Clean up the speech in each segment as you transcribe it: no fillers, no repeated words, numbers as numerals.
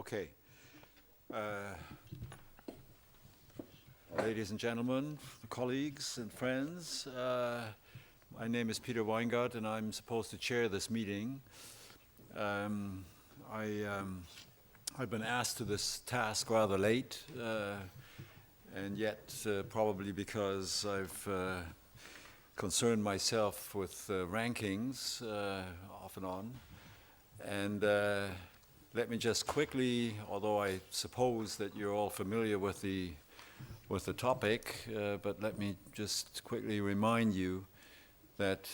Okay. Ladies and gentlemen, colleagues and friends, my name is Peter Weingart and I'm supposed to chair this meeting. I've been asked to this task rather late, and yet probably because I've concerned myself with rankings off and on. And let me just quickly, although I suppose that you're all familiar with the topic, but let me just quickly remind you that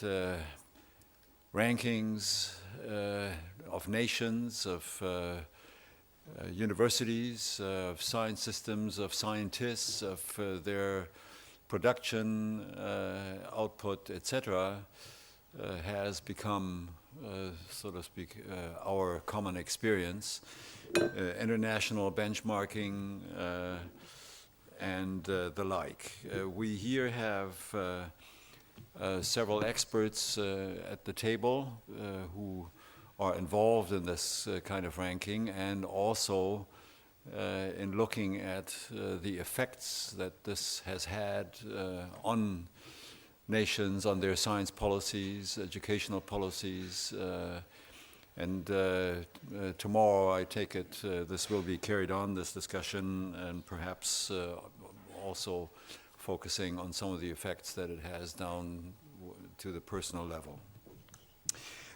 rankings of nations, of universities, of science systems, of scientists, of their production, output, etc., has become, so to speak, our common experience. International benchmarking and the like. We here have several experts at the table who are involved in this kind of ranking, and also in looking at the effects that this has had on nations, on their science policies, educational policies, and tomorrow, I take it, this will be carried on, this discussion, and perhaps also focusing on some of the effects that it has down to the personal level.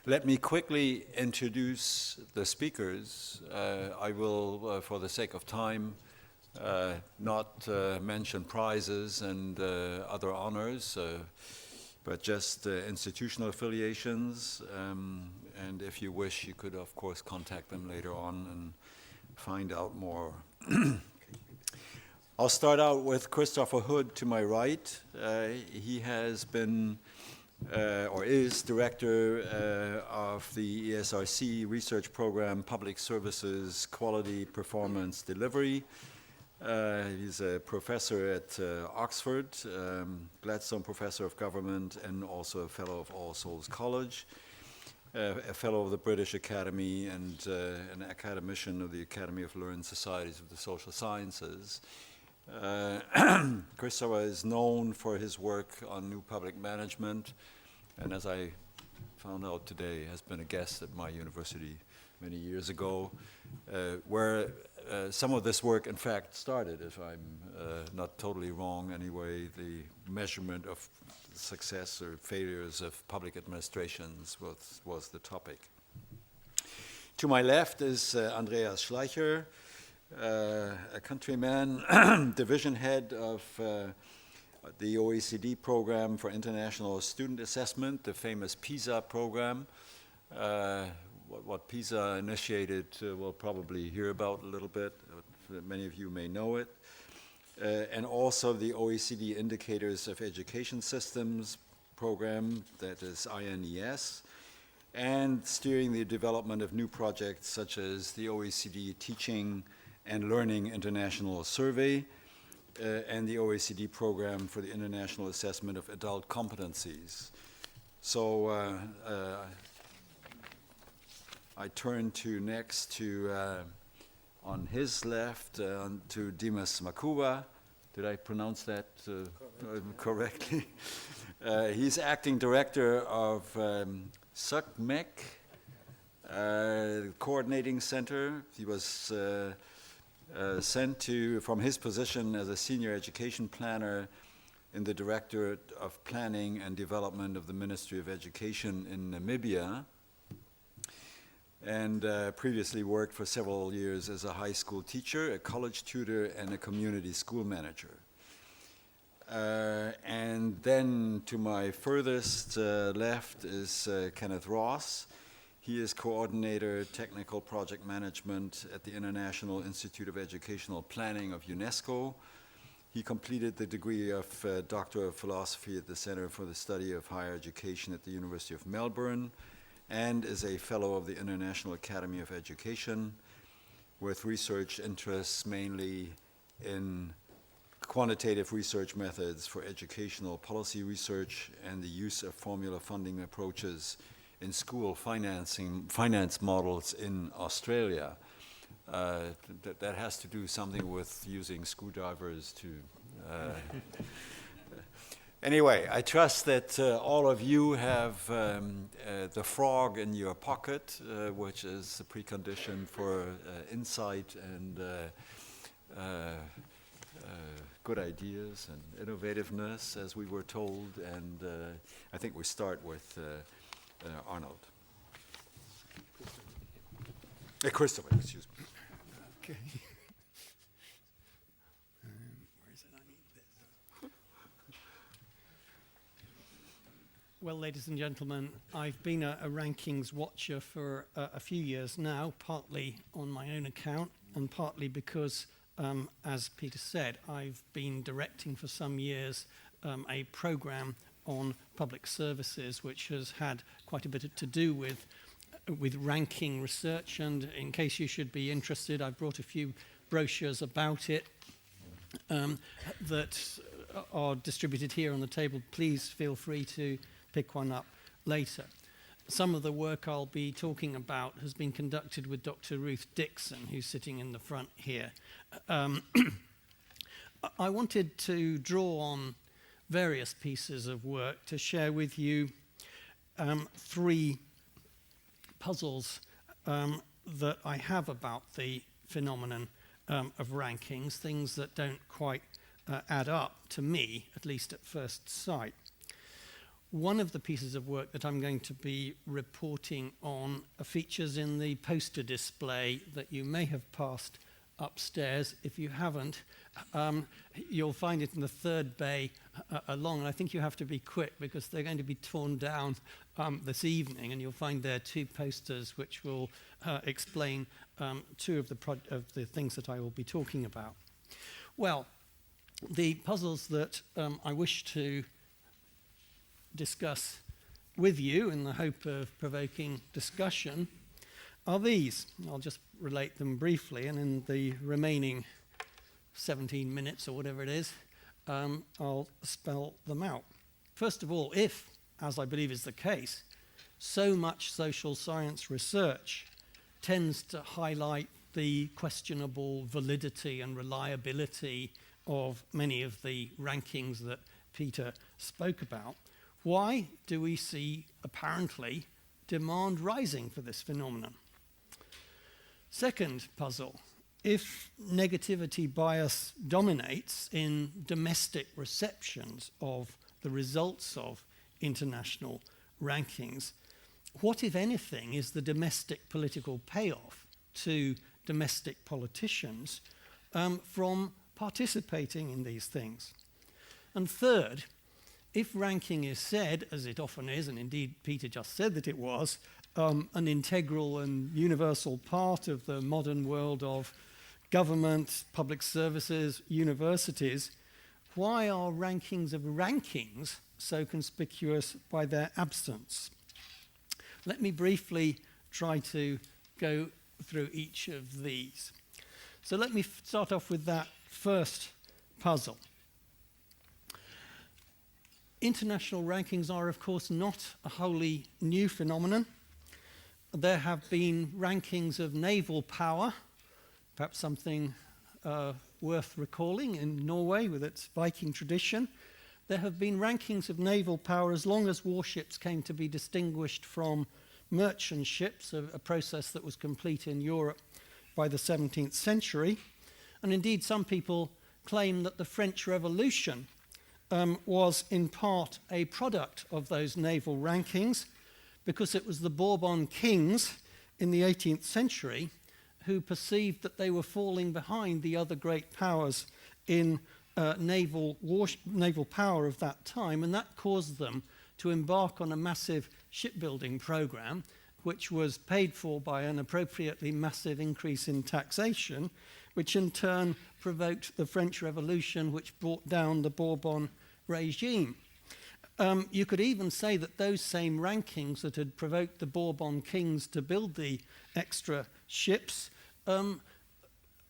Let me quickly introduce the speakers. I will, for the sake of time, not mention prizes and other honors, but just institutional affiliations. And if you wish, you could, of course, contact them later on and find out more. I'll start out with Christopher Hood to my right. He has been or is director of the ESRC research program, Public Services, Quality, Performance, Delivery. He's a professor at Oxford, Gladstone Professor of Government, and also a fellow of All Souls College, a fellow of the British Academy, and an academician of the Academy of Learned Societies of the Social Sciences. Christopher is known for his work on new public management, and as I found out today, has been a guest at my university many years ago, where some of this work, in fact, started, if I'm not totally wrong anyway. The measurement of success or failures of public administrations was the topic. To my left is Andreas Schleicher, a countryman, division head of the OECD program for international student assessment, the famous PISA program. What PISA initiated, we'll probably hear about a little bit. Many of you may know it. And also the OECD Indicators of Education Systems program, that is INES, and steering the development of new projects such as the OECD Teaching and Learning International Survey, and the OECD program for the international assessment of adult competencies. So I turn to next to, on his left, to Dimas Makuba. Did I pronounce that correctly? He's acting director of SACMEQ, coordinating center. He was sent from his position as a senior education planner in the Directorate of Planning and Development of the Ministry of Education in Namibia, and previously worked for several years as a high school teacher, a college tutor, and a community school manager. And then to my furthest left is Kenneth Ross. He is coordinator, technical project management at the International Institute of Educational Planning of UNESCO. He completed the degree of Doctor of Philosophy at the Center for the Study of Higher Education at the University of Melbourne, and is a fellow of the International Academy of Education, with research interests mainly in quantitative research methods for educational policy research and the use of formula funding approaches in school finance models in Australia. that has to do something with using screwdrivers to. Anyway, I trust that all of you have the frog in your pocket, which is a precondition for insight and good ideas and innovativeness, as we were told. And I think we start with Arnold. Christopher, excuse me. Okay. Where is it? I need this. Well, ladies and gentlemen, I've been a rankings watcher for a few years now, partly on my own account and partly because, as Peter said, I've been directing for some years a program on public services, which has had quite a bit to do with ranking research. And in case you should be interested, I've brought a few brochures about it that are distributed here on the table. Please feel free to pick one up later. Some of the work I'll be talking about has been conducted with Dr. Ruth Dixon, who's sitting in the front here. I wanted to draw on various pieces of work to share with you three puzzles that I have about the phenomenon of rankings, things that don't quite add up to me, at least at first sight. One of the pieces of work that I'm going to be reporting on features in the poster display that you may have passed upstairs. If you haven't, you'll find it in the third bay along. And I think you have to be quick because they're going to be torn down this evening, and you'll find there two posters which will explain two of the things that I will be talking about. Well, the puzzles that I wish to discuss with you in the hope of provoking discussion are these. I'll just relate them briefly, and in the remaining 17 minutes or whatever it is, I'll spell them out. First of all, if, as I believe is the case, so much social science research tends to highlight the questionable validity and reliability of many of the rankings that Peter spoke about, why do we see, apparently, demand rising for this phenomenon? Second puzzle, if negativity bias dominates in domestic receptions of the results of international rankings, what, if anything, is the domestic political payoff to domestic politicians from participating in these things? And third, if ranking is said, as it often is, and indeed Peter just said that it was, an integral and universal part of the modern world of government, public services, universities, why are rankings of rankings so conspicuous by their absence? Let me briefly try to go through each of these. So let me start off with that first puzzle. International rankings are, of course, not a wholly new phenomenon. There have been rankings of naval power, perhaps something worth recalling in Norway with its Viking tradition. There have been rankings of naval power as long as warships came to be distinguished from merchant ships, a process that was complete in Europe by the 17th century. And indeed, some people claim that the French Revolution was in part a product of those naval rankings, because it was the Bourbon kings in the 18th century who perceived that they were falling behind the other great powers in naval power of that time, and that caused them to embark on a massive shipbuilding program, which was paid for by an appropriately massive increase in taxation, which in turn provoked the French Revolution, which brought down the Bourbon regime. You could even say that those same rankings that had provoked the Bourbon kings to build the extra ships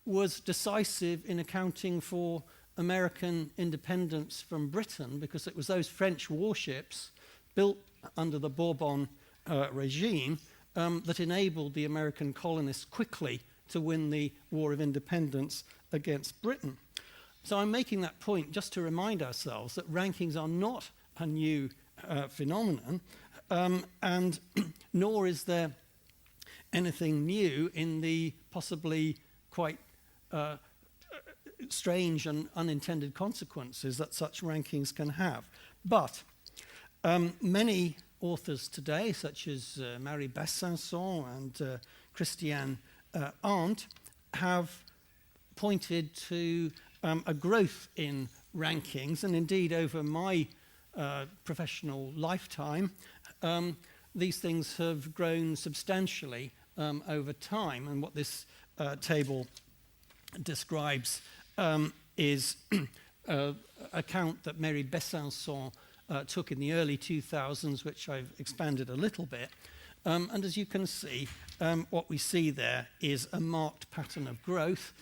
was decisive in accounting for American independence from Britain, because it was those French warships built under the Bourbon regime that enabled the American colonists quickly to win the War of Independence against Britain. So I'm making that point just to remind ourselves that rankings are not a new phenomenon, and nor is there anything new in the possibly quite strange and unintended consequences that such rankings can have. But many authors today, such as Marie Besançon and Christiane Arndt, have pointed to a growth in rankings, and indeed over my professional lifetime, these things have grown substantially over time. And what this table describes is an account that Mary Besançon took in the early 2000s, which I've expanded a little bit. And as you can see, what we see there is a marked pattern of growth.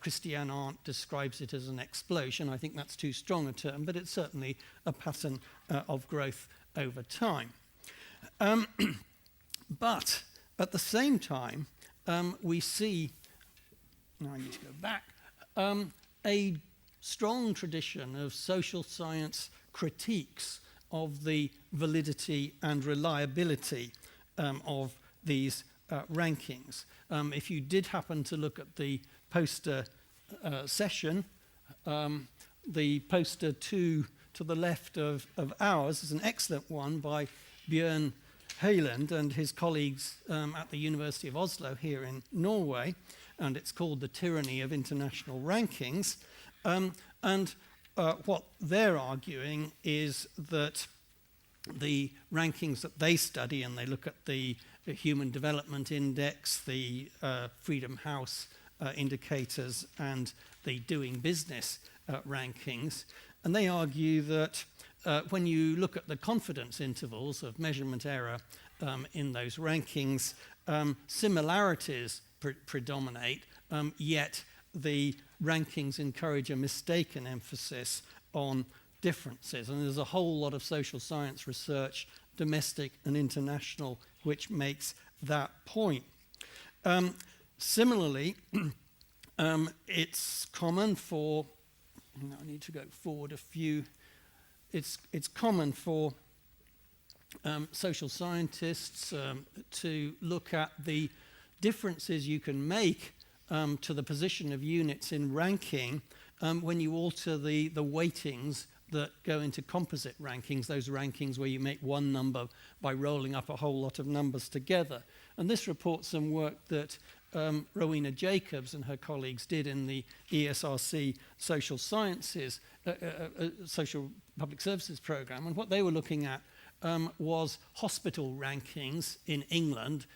Christiane Arndt describes it as an explosion. I think that's too strong a term, but it's certainly a pattern of growth over time. But at the same time, we see, now I need to go back, a strong tradition of social science critiques of the validity and reliability of these rankings. If you did happen to look at the poster session, the poster to the left of ours is an excellent one by Bjørn Høyland and his colleagues at the University of Oslo here in Norway, and it's called The Tyranny of International Rankings. What they're arguing is that the rankings that they study, and they look at the Human Development Index, the Freedom House indicators, and the Doing Business rankings, and they argue that when you look at the confidence intervals of measurement error in those rankings, similarities predominate, yet the rankings encourage a mistaken emphasis on differences. And there's a whole lot of social science research, domestic and international, which makes that point. Similarly, it's common for, I need to go forward a few, it's common for social scientists to look at the differences you can make to the position of units in ranking when you alter the weightings that go into composite rankings, those rankings where you make one number by rolling up a whole lot of numbers together. And this reports some work that Rowena Jacobs and her colleagues did in the ISSC Social Sciences, Social Public Services Programme. And what they were looking at was hospital rankings in England,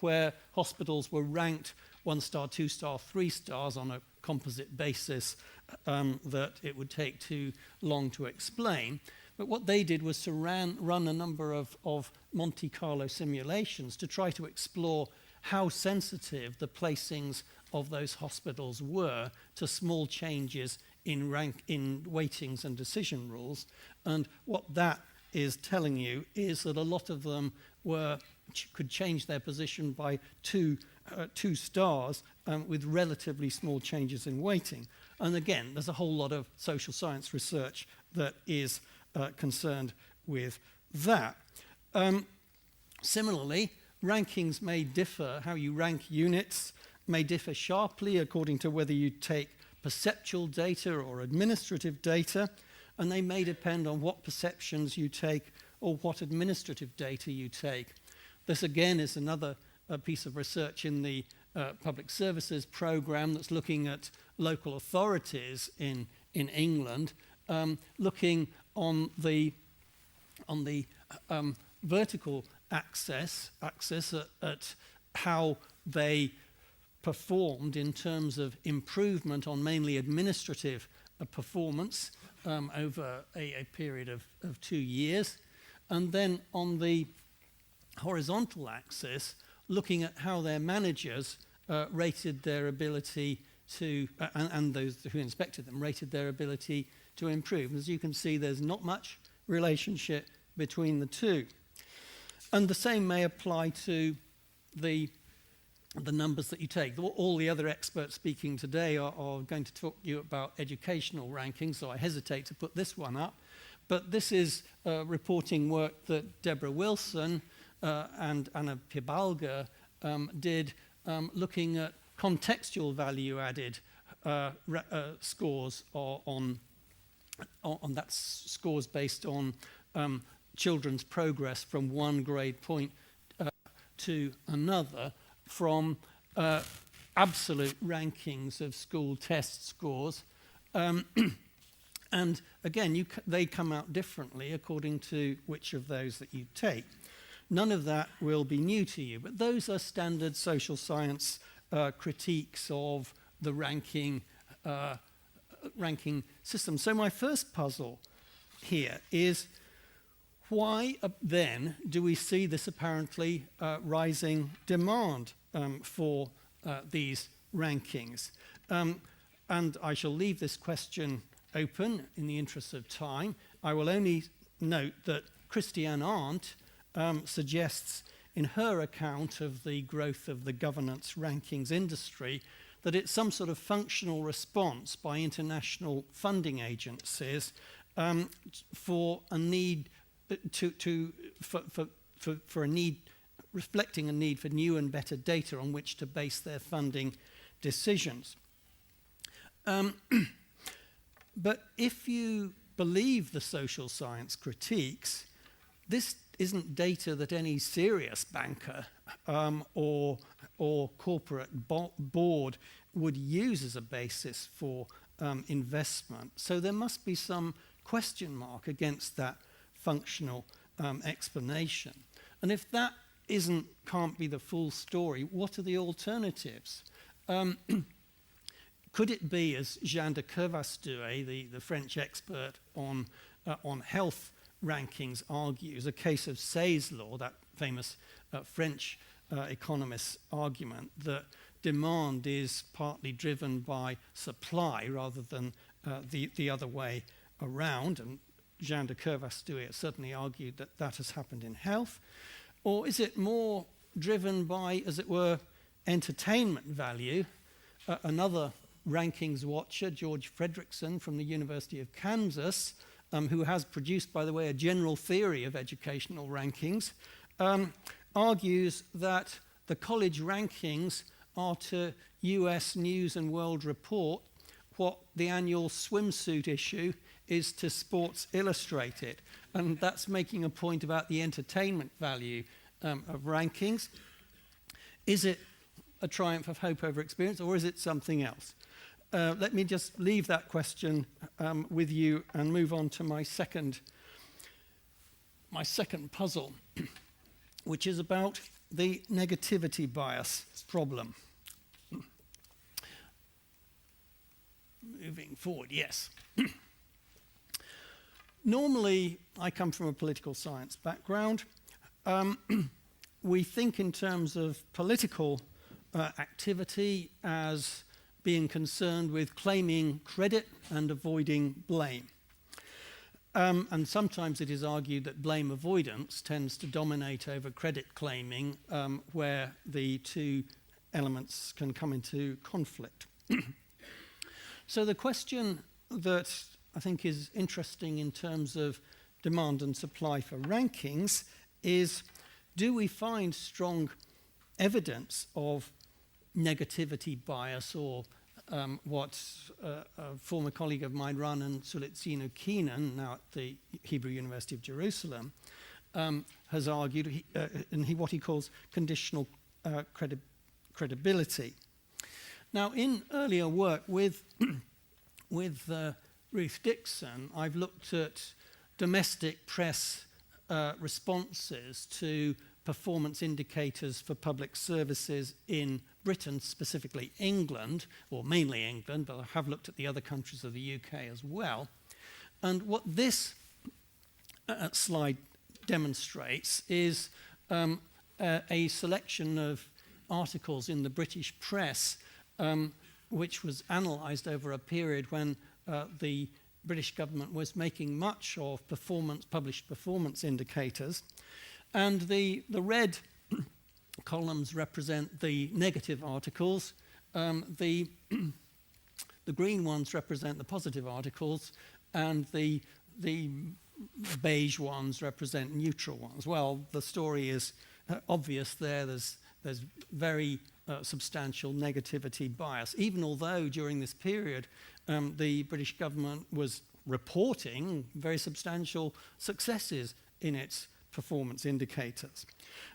where hospitals were ranked 1-star, 2-star, 3 stars on a composite basis that it would take too long to explain. But what they did was to run a number of Monte Carlo simulations to try to explore how sensitive the placings of those hospitals were to small changes in weightings and decision rules. And what that is telling you is that a lot of them could change their position by 2 stars with relatively small changes in weighting. And again, there's a whole lot of social science research that is concerned with that. Similarly, rankings may differ. How you rank units may differ sharply according to whether you take perceptual data or administrative data, and they may depend on what perceptions you take or what administrative data you take. This again is another piece of research in the Public Services Programme that's looking at local authorities in England, looking on the vertical axis at how they performed in terms of improvement on mainly administrative performance over a period of 2 years, and then on the horizontal axis looking at how their managers rated their ability to, and those who inspected them rated their ability to improve. As you can see, there's not much relationship between the two. And the same may apply to the the numbers that you take. All the other experts speaking today are going to talk to you about educational rankings, so I hesitate to put this one up. But this is reporting work that Deborah Wilson and Anna Pibalga did looking at contextual value-added scores on that scores based on children's progress from one grade point to another, from absolute rankings of school test scores. And again, they come out differently according to which of those that you take. None of that will be new to you, but those are standard social science critiques of the ranking system. So my first puzzle here is, why then do we see this apparently rising demand for these rankings? And I shall leave this question open in the interest of time. I will only note that Christiane Arndt suggests in her account of the growth of the governance rankings industry that it's some sort of functional response by international funding agencies for a need for a need, reflecting a need for new and better data on which to base their funding decisions. But if you believe the social science critiques, this isn't data that any serious banker or corporate board would use as a basis for investment. So there must be some question mark against that functional explanation. And if that can't be the full story, what are the alternatives? Could it be, as Jean de Kervastuet, the French expert on health rankings, argues, a case of Say's law, that famous French economist's argument that demand is partly driven by supply rather than the other way around? And Jean de Kervastuet certainly argued that that has happened in health. Or is it more driven by, as it were, entertainment value? Another rankings watcher, George Fredrickson from the University of Kansas, who has produced, by the way, a general theory of educational rankings, argues that the college rankings are to US News and World Report what the annual swimsuit issue is to Sports Illustrated. And that's making a point about the entertainment value of rankings. Is it a triumph of hope over experience, or is it something else? Let me just leave that question with you and move on to my second puzzle, which is about the negativity bias problem. Moving forward, yes. Normally, I come from a political science background. We think in terms of political activity as being concerned with claiming credit and avoiding blame. And sometimes it is argued that blame avoidance tends to dominate over credit claiming, where the two elements can come into conflict. So the question that I think is interesting in terms of demand and supply for rankings is, do we find strong evidence of negativity bias, or what a former colleague of mine, Raanan Sulitsino-Keenan, now at the Hebrew University of Jerusalem, has argued, in what he calls conditional credibility. Now, in earlier work with Ruth Dixon, I've looked at domestic press responses to performance indicators for public services in Britain, specifically England, or mainly England, but I have looked at the other countries of the UK as well. And what this slide demonstrates is a selection of articles in the British press which was analysed over a period when the British government was making much of published performance indicators. And the red columns represent the negative articles. The green ones represent the positive articles, and the beige ones represent neutral ones. Well, the story is obvious there. There's very substantial negativity bias, even although during this period the British government was reporting very substantial successes in its performance indicators.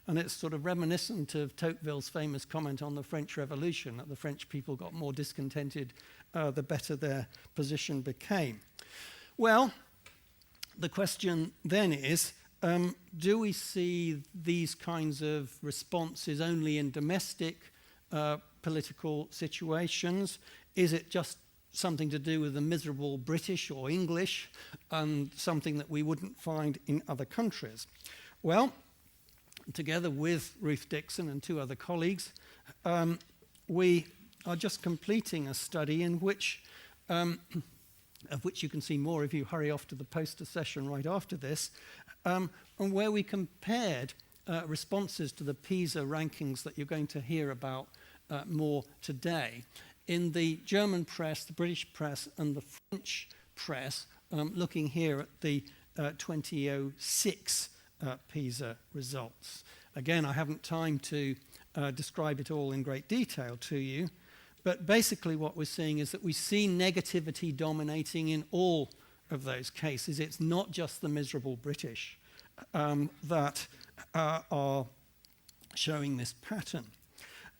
And it's sort of reminiscent of Tocqueville's famous comment on the French Revolution, that the French people got more discontented the better their position became. Well, the question then is, do we see these kinds of responses only in domestic political situations? Is it just something to do with the miserable British or English, and something that we wouldn't find in other countries? Well, together with Ruth Dixon and two other colleagues, we are just completing a study in which, of which you can see more if you hurry off to the poster session right after this, and where we compared responses to the PISA rankings that you're going to hear about more today in the German press, the British press, and the French press, looking here at the 2006 PISA results. Again, I haven't time to describe it all in great detail to you, but basically what we're seeing is that we see negativity dominating in all of those cases. It's not just the miserable British that are showing this pattern.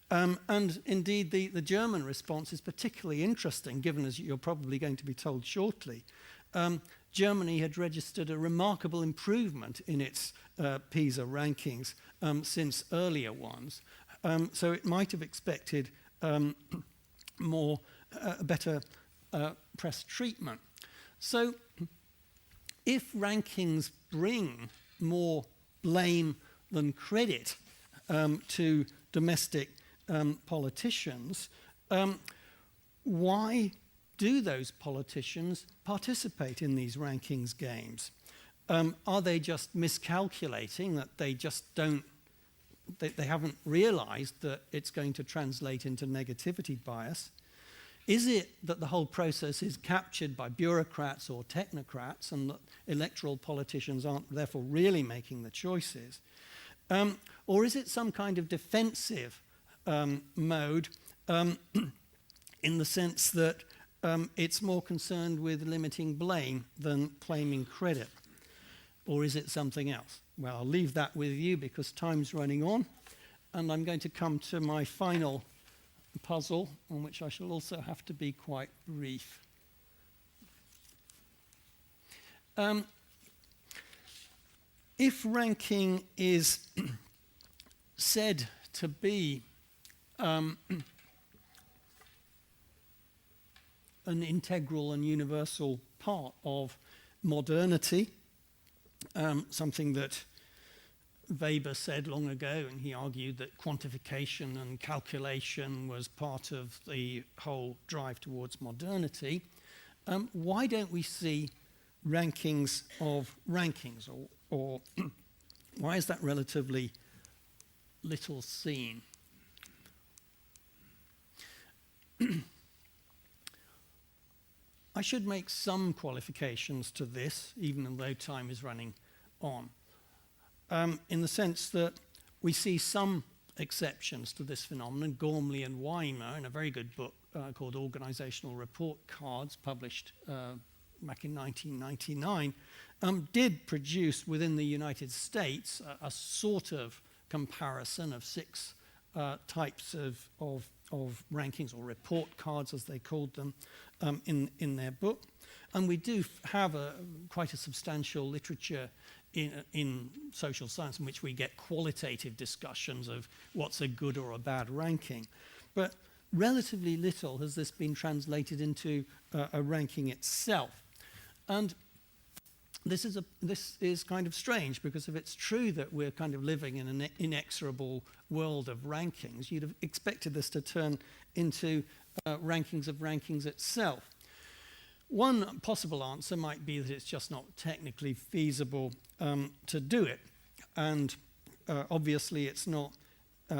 And indeed, the German response is particularly interesting, given, as you're probably going to be told shortly, Germany had registered a remarkable improvement in its PISA rankings since earlier ones. So it might have expected better press treatment. So if rankings bring more blame than credit to domestic politicians, why do those politicians participate in these rankings games? Are they just miscalculating, that they just don't, they haven't realized that it's going to translate into negativity bias? Is it that the whole process is captured by bureaucrats or technocrats, and that electoral politicians aren't therefore really making the choices? Or is it some kind of defensive mode, in the sense that it's more concerned with limiting blame than claiming credit? Or is it something else? Well, I'll leave that with you because time's running on, and I'm going to come to my final puzzle, on which I shall also have to be quite brief. If ranking is said to be an integral and universal part of modernity, something that Weber said long ago, and he argued that quantification and calculation was part of the whole drive towards modernity. Why don't we see rankings of rankings, or why is that relatively little seen? I should make some qualifications to this, even though time is running on, in the sense that we see some exceptions to this phenomenon. Gormley and Weimer, in a very good book called Organizational Report Cards, published back in 1999, did produce within the United States a sort of comparison of 6 types of rankings, or report cards as they called them, in their book. And we do have quite a substantial literature in social science in which we get qualitative discussions of what's a good or a bad ranking. But relatively little has this been translated into a ranking itself. And this is kind of strange, because if it's true that we're kind of living in an inexorable world of rankings, you'd have expected this to turn into rankings of rankings itself. One possible answer might be that it's just not technically feasible to do it, and obviously it's not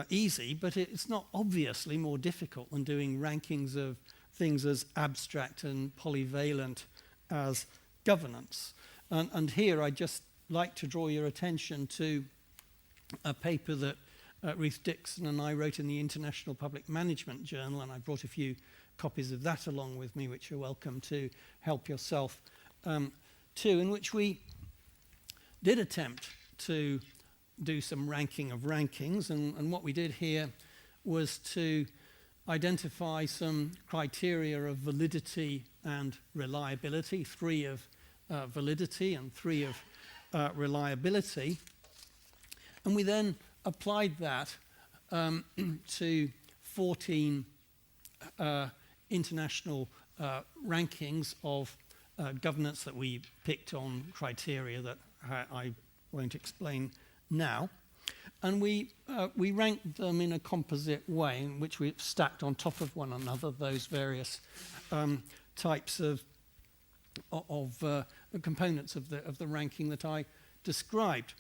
easy, but it's not obviously more difficult than doing rankings of things as abstract and polyvalent as governance. And here I'd just like to draw your attention to a paper that Ruth Dixon and I wrote in the International Public Management Journal, and I brought a few copies of that along with me, which you're welcome to help yourself to, in which we did attempt to do some ranking of rankings, and what we did here was to identify some criteria of validity and reliability, 3 of validity and 3 of reliability, and we then applied that to 14 international rankings of governance that we picked on criteria that I won't explain now. And we ranked them in a composite way in which we've stacked on top of one another those various types of components of the ranking that I described.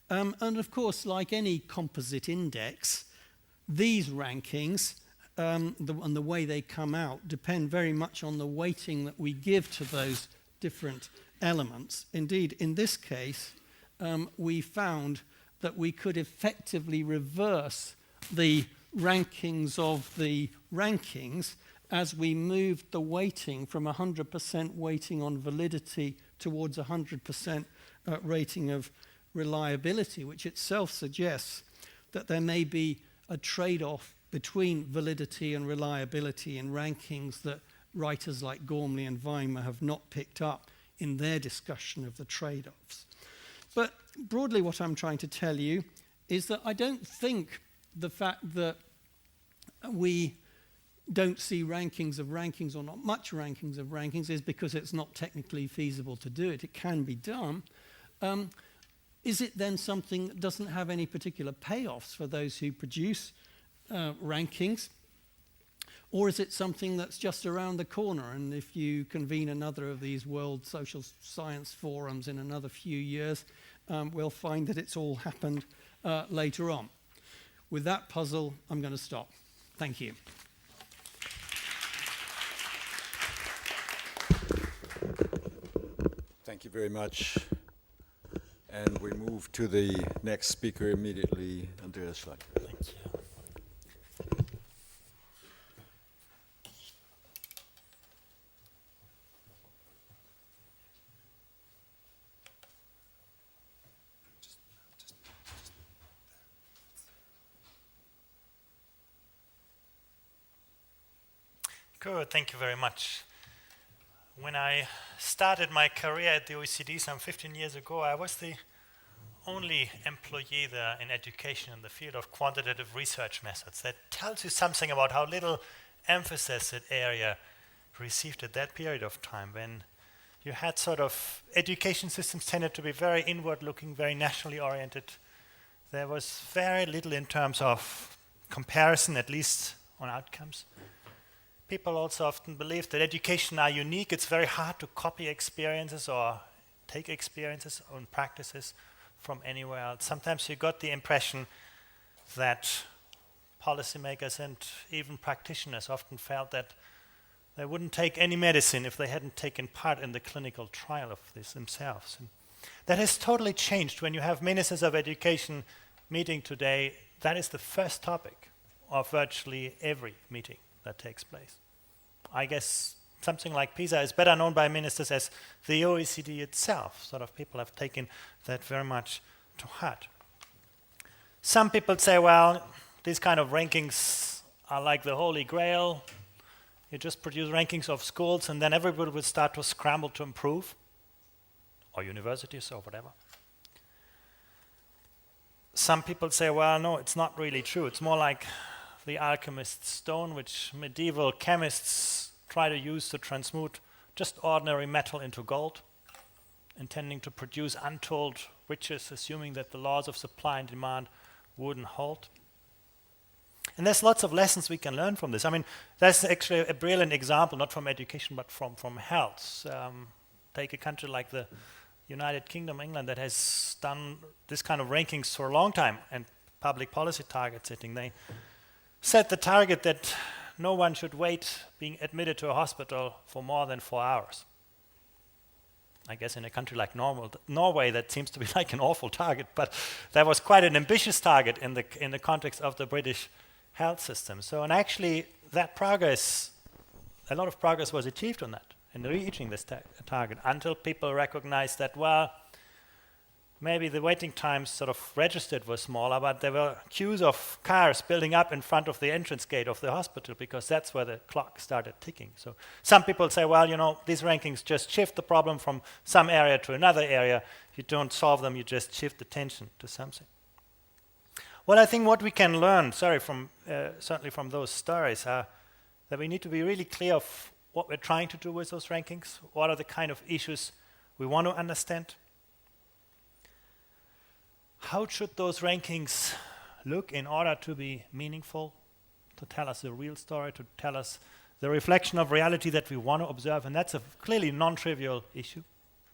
And of course, like any composite index, these rankings and the way they come out depend very much on the weighting that we give to those different elements. Indeed, in this case, we found that we could effectively reverse the rankings of the rankings as we moved the weighting from 100% weighting on validity towards 100% rating of reliability, which itself suggests that there may be a trade-off between validity and reliability in rankings that writers like Gormley and Weimer have not picked up in their discussion of the trade-offs. But broadly what I'm trying to tell you is that I don't think the fact that we don't see rankings of rankings or not much rankings of rankings is because it's not technically feasible to do it. It can be done. Is it then something that doesn't have any particular payoffs for those who produce rankings? Or is it something that's just around the corner, and if you convene another of these World Social Science Forums in another few years, we'll find that it's all happened later on. With that puzzle, I'm going to stop. Thank you. Thank you very much. And we move to the next speaker immediately, Andreas Schlag. Thank you. Good, thank you very much. When I started my career at the OECD some 15 years ago, I was the only employee there in education in the field of quantitative research methods. That tells you something about how little emphasis that area received at that period of time, when you had sort of education systems tended to be very inward-looking, very nationally oriented. There was very little in terms of comparison, at least on outcomes. People also often believe that education are unique. It's very hard to copy experiences or take experiences and practices from anywhere else. Sometimes you got the impression that policymakers and even practitioners often felt that they wouldn't take any medicine if they hadn't taken part in the clinical trial of this themselves. And that has totally changed. When you have ministers of education meeting today, that is the first topic of virtually every meeting that takes place. I guess something like PISA is better known by ministers as the OECD itself. Sort of people have taken that very much to heart. Some people say, well, these kind of rankings are like the Holy Grail. You just produce rankings of schools and then everybody will start to scramble to improve, or universities or whatever. Some people say, well, no, it's not really true. It's more like the alchemist's stone, which medieval chemists try to use to transmute just ordinary metal into gold, intending to produce untold riches, assuming that the laws of supply and demand wouldn't hold. And there's lots of lessons we can learn from this. I mean, that's actually a brilliant example, not from education, but from health. Take a country like the United Kingdom, England, that has done this kind of rankings for a long time, and public policy target setting. They set the target that no one should wait being admitted to a hospital for more than 4 hours. I guess in a country like Norway, that seems to be like an awful target, but that was quite an ambitious target in the context of the British health system. So, and actually, that progress, a lot of progress was achieved on that, in reaching this target, until people recognized that, well, maybe the waiting times sort of registered were smaller, but there were queues of cars building up in front of the entrance gate of the hospital because that's where the clock started ticking. So some people say, well, you know, these rankings just shift the problem from some area to another area. You don't solve them, you just shift the tension to something. Well, I think what we can learn, certainly from those stories, are that we need to be really clear of what we're trying to do with those rankings, what are the kind of issues we want to understand. How should those rankings look in order to be meaningful, to tell us the real story, to tell us the reflection of reality that we want to observe? And that's a clearly non-trivial issue.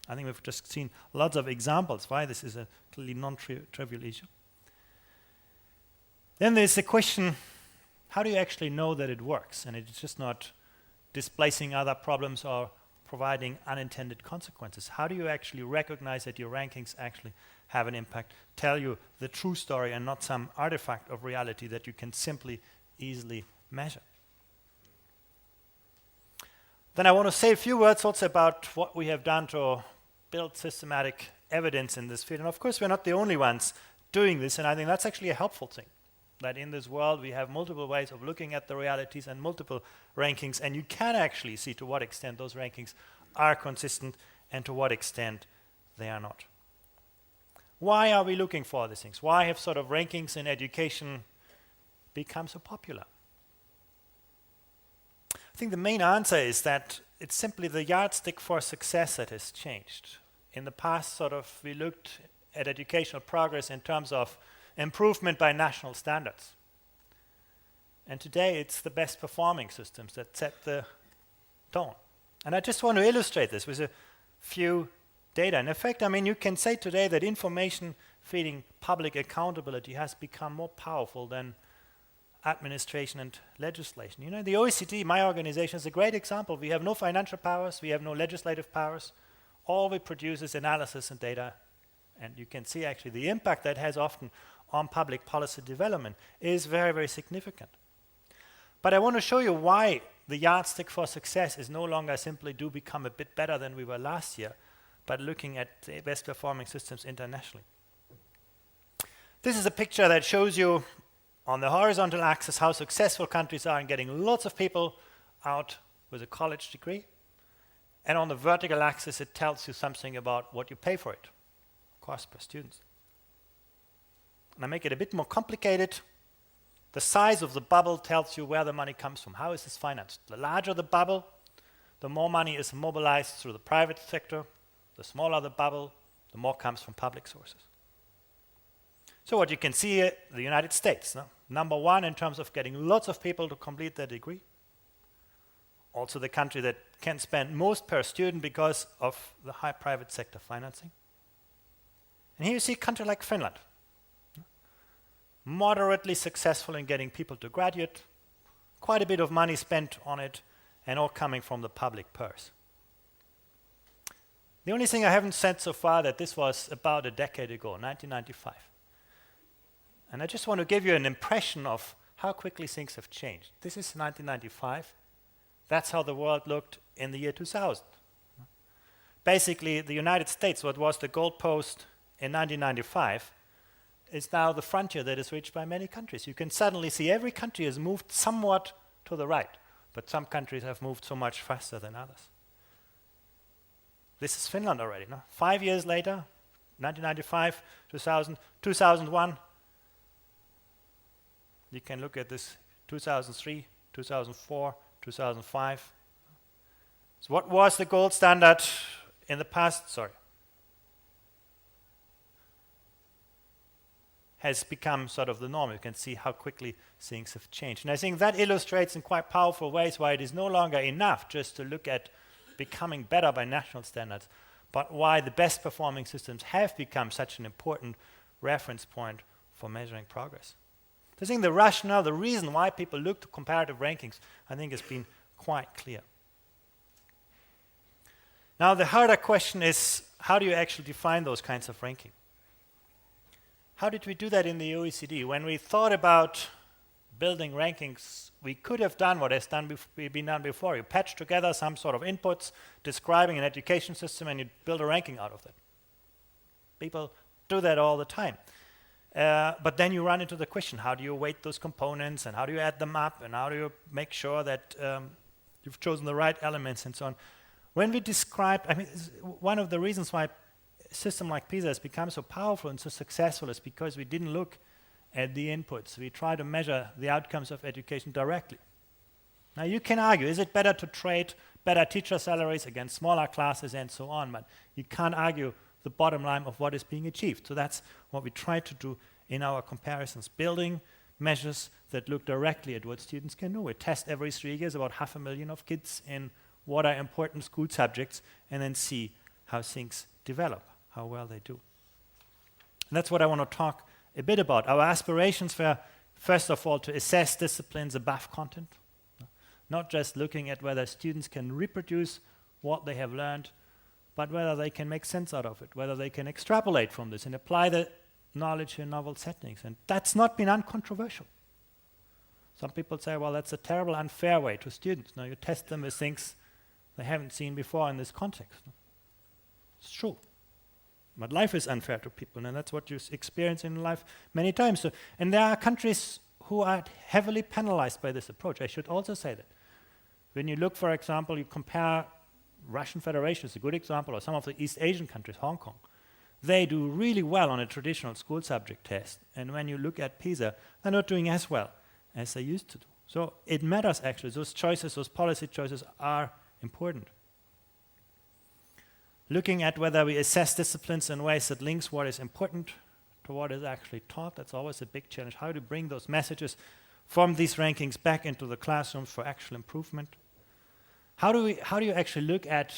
I think we've just seen lots of examples why this is a clearly non-trivial issue. Then there's the question, how do you actually know that it works? And it's just not displacing other problems or providing unintended consequences. How do you actually recognize that your rankings actually have an impact, tell you the true story and not some artifact of reality that you can simply, easily measure? Then I want to say a few words also about what we have done to build systematic evidence in this field. And of course, we're not the only ones doing this, and I think that's actually a helpful thing, that in this world we have multiple ways of looking at the realities and multiple rankings, and you can actually see to what extent those rankings are consistent and to what extent they are not. Why are we looking for these things? Why have sort of rankings in education become so popular? I think the main answer is that it's simply the yardstick for success that has changed. In the past, sort of, we looked at educational progress in terms of improvement by national standards. And today, it's the best performing systems that set the tone. And I just want to illustrate this with a few data. In effect, I mean, you can say today that information feeding public accountability has become more powerful than administration and legislation. You know, the OECD, my organization, is a great example. We have no financial powers, we have no legislative powers. All we produce is analysis and data. And you can see actually the impact that has often on public policy development is very, very significant. But I want to show you why the yardstick for success is no longer simply do become a bit better than we were last year, but looking at the best performing systems internationally. This is a picture that shows you on the horizontal axis how successful countries are in getting lots of people out with a college degree. And on the vertical axis, it tells you something about what you pay for it, cost per student. And I make it a bit more complicated. The size of the bubble tells you where the money comes from. How is this financed? The larger the bubble, the more money is mobilized through the private sector. The smaller the bubble, the more comes from public sources. So what you can see here, the United States, number one in terms of getting lots of people to complete their degree. Also the country that can spend most per student because of the high private sector financing. And here you see a country like Finland. Moderately successful in getting people to graduate, quite a bit of money spent on it, and all coming from the public purse. The only thing I haven't said so far that this was about a decade ago, 1995. And I just want to give you an impression of how quickly things have changed. This is 1995. That's how the world looked in the year 2000. Basically, the United States, what was the goalpost in 1995, is now the frontier that is reached by many countries. You can suddenly see every country has moved somewhat to the right, but some countries have moved so much faster than others. This is Finland already. 5 years later, 1995, 2000, 2001. You can look at this 2003, 2004, 2005. So what was the gold standard in the past? Has become sort of the norm. You can see how quickly things have changed. And I think that illustrates in quite powerful ways why it is no longer enough just to look at becoming better by national standards, but why the best performing systems have become such an important reference point for measuring progress. I think the rationale, the reason why people look to comparative rankings, I think has been quite clear. Now the harder question is, how do you actually define those kinds of ranking? How did we do that in the OECD? When we thought about building rankings, we could have done what has been done before. You patch together some sort of inputs describing an education system and you build a ranking out of that. People do that all the time. But then you run into the question, how do you weight those components and how do you add them up and how do you make sure that you've chosen the right elements and so on. When we describe, one of the reasons why a system like PISA has become so powerful and so successful is because we didn't look at the inputs. We try to measure the outcomes of education directly. Now you can argue, is it better to trade better teacher salaries against smaller classes and so on, but you can't argue the bottom line of what is being achieved. So that's what we try to do in our comparisons, building measures that look directly at what students can do. We test every 3 years about 500,000 of kids in what are important school subjects and then see how things develop, how well they do. And that's what I want to talk a bit about. Our aspirations were, first of all, to assess disciplines above content, not just looking at whether students can reproduce what they have learned, but whether they can make sense out of it, whether they can extrapolate from this and apply the knowledge in novel settings. And that's not been uncontroversial. Some people say, well, that's a terrible, unfair way to students. Now you test them with things they haven't seen before in this context. It's true. But life is unfair to people, and that's what you experience in life many times. So, and there are countries who are heavily penalized by this approach. I should also say that. When you look, for example, you compare Russian Federation is a good example, or some of the East Asian countries, Hong Kong. They do really well on a traditional school subject test. And when you look at PISA, they're not doing as well as they used to do. So it matters actually. Those choices, those policy choices are important. Looking at whether we assess disciplines in ways that links what is important to what is actually taught, that's always a big challenge. How to bring those messages from these rankings back into the classrooms for actual improvement. How do you actually look at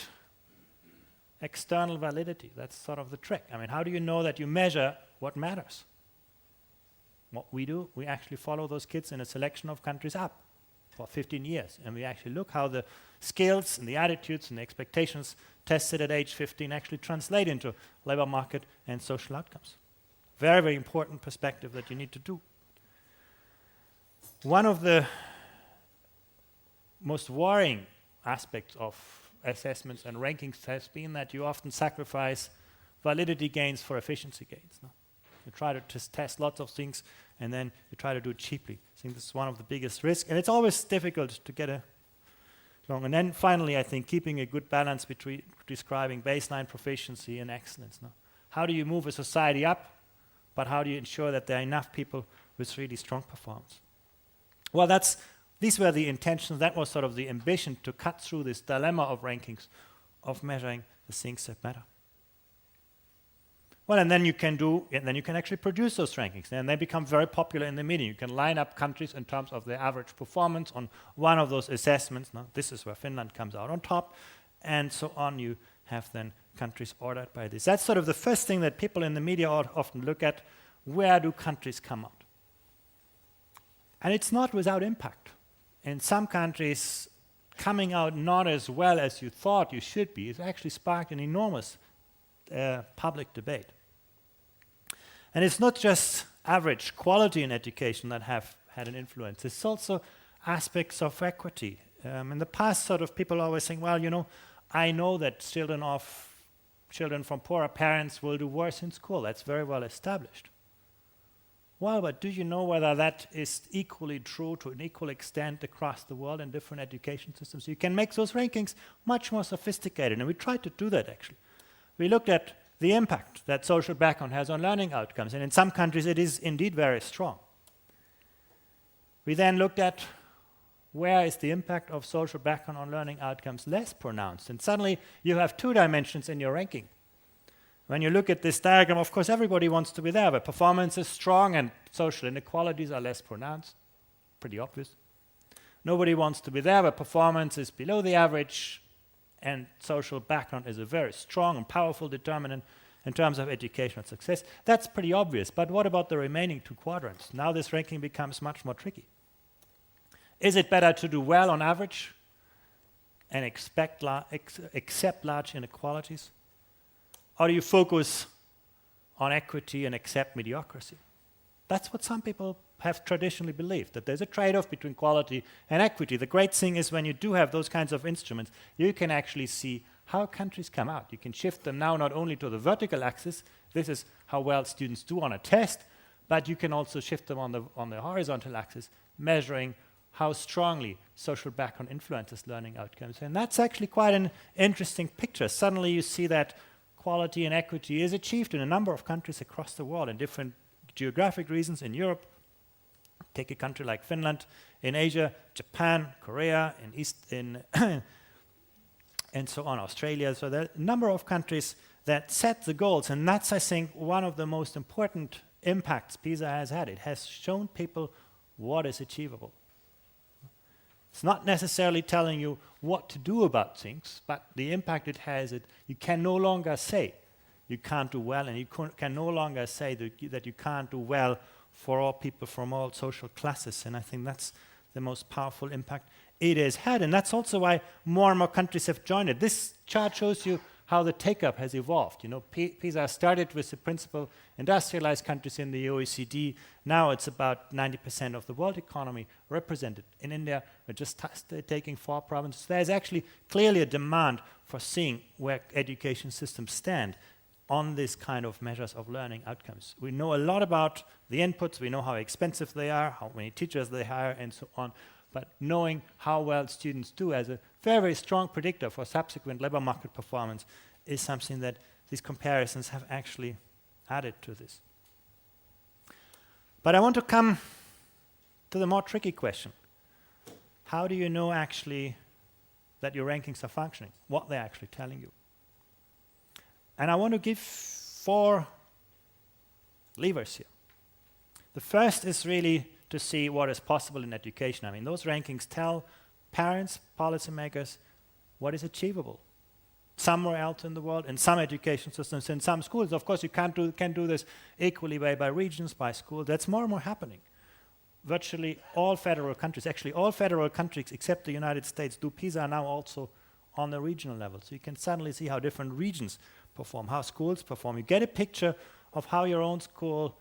external validity? That's sort of the trick. How do you know that you measure what matters? What we do, we actually follow those kids in a selection of countries up for 15 years. And we actually look how the skills and the attitudes and the expectations tested at age 15 actually translate into labor market and social outcomes. Very, very important perspective that you need to do. One of the most worrying aspects of assessments and rankings has been that you often sacrifice validity gains for efficiency gains. No? You try to test lots of things and then you try to do it cheaply. I think this is one of the biggest risks, and it's always difficult to get along. And then finally, I think keeping a good balance between describing baseline proficiency and excellence. No? How do you move a society up, but how do you ensure that there are enough people with really strong performance? Well, these were the intentions. That was sort of the ambition to cut through this dilemma of rankings, of measuring the things that matter. Well, and then you can actually produce those rankings, and they become very popular in the media. You can line up countries in terms of their average performance on one of those assessments. Now, this is where Finland comes out on top, and so on. You have then countries ordered by this. That's sort of the first thing that people in the media often look at. Where do countries come out? And it's not without impact. In some countries, coming out not as well as you thought you should be, it's actually sparked an enormous public debate. And it's not just average quality in education that have had an influence. It's also aspects of equity. In the past, sort of people always think, well, I know that children from poorer parents will do worse in school. That's very well established. Well, but do you know whether that is equally true to an equal extent across the world in different education systems? You can make those rankings much more sophisticated, and we tried to do that actually. We looked at the impact that social background has on learning outcomes, and in some countries it is indeed very strong. We then looked at where is the impact of social background on learning outcomes less pronounced, and suddenly you have 2 dimensions in your ranking. When you look at this diagram, of course, everybody wants to be there, but performance is strong and social inequalities are less pronounced. Pretty obvious. Nobody wants to be there, but performance is below the average, and social background is a very strong and powerful determinant. in terms of educational success. That's pretty obvious, but what about the remaining 2 quadrants? Now this ranking becomes much more tricky. Is it better to do well on average and accept large inequalities? Or do you focus on equity and accept mediocrity? That's what some people have traditionally believed, that there's a trade-off between quality and equity. The great thing is when you do have those kinds of instruments, you can actually see how countries come out. You can shift them now not only to the vertical axis, this is how well students do on a test, but you can also shift them on the horizontal axis, measuring how strongly social background influences learning outcomes. And that's actually quite an interesting picture. Suddenly you see that quality and equity is achieved in a number of countries across the world in different geographic regions. In Europe, take a country like Finland, in Asia, Japan, Korea, and so on, Australia. So there are a number of countries that set the goals, and that's, I think, one of the most important impacts PISA has had. It has shown people what is achievable. It's not necessarily telling you what to do about things, but the impact it has, you can no longer say you can't do well, and you can no longer say that you can't do well for all people from all social classes. And I think that's the most powerful impact it has had. And that's also why more and more countries have joined it. This chart shows you how the take-up has evolved. You know, PISA started with the principal industrialized countries in the OECD. Now it's about 90% of the world economy represented. In India, we're just taking 4 provinces. There's actually clearly a demand for seeing where education systems stand on this kind of measures of learning outcomes. We know a lot about the inputs, we know how expensive they are, how many teachers they hire, and so on. But knowing how well students do as a very, very strong predictor for subsequent labor market performance is something that these comparisons have actually added to this. But I want to come to the more tricky question. How do you know actually that your rankings are functioning, what they're actually telling you? And I want to give 4 levers here. The first is really to see what is possible in education. I mean, those rankings tell parents, policymakers, what is achievable somewhere else in the world, in some education systems, in some schools. Of course, you can't do this equally by regions, by schools. That's more and more happening. Virtually all federal countries, actually all federal countries except the United States, do PISA now also on the regional level. So you can suddenly see how different regions perform, how schools perform. You get a picture of how your own school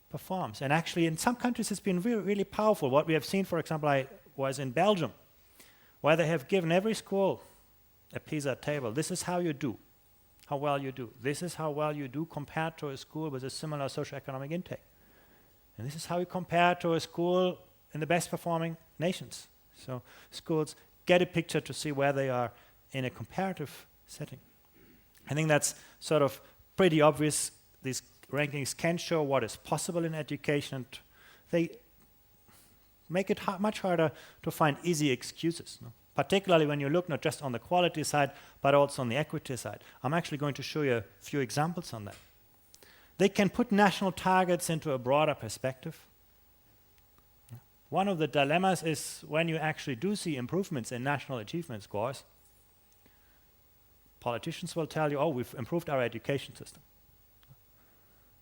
performs. And actually, in some countries, it's been really, really powerful. What we have seen, for example, I was in Belgium, where they have given every school a PISA table. This is how you do, how well you do. This is how well you do compared to a school with a similar socioeconomic intake. And this is how you compare to a school in the best performing nations. So schools get a picture to see where they are in a comparative setting. I think that's sort of pretty obvious. These rankings can show what is possible in education, and they make it much harder to find easy excuses, no? Particularly when you look not just on the quality side, but also on the equity side. I'm actually going to show you a few examples on that. They can put national targets into a broader perspective. One of the dilemmas is when you actually do see improvements in national achievement scores, politicians will tell you, oh, we've improved our education system.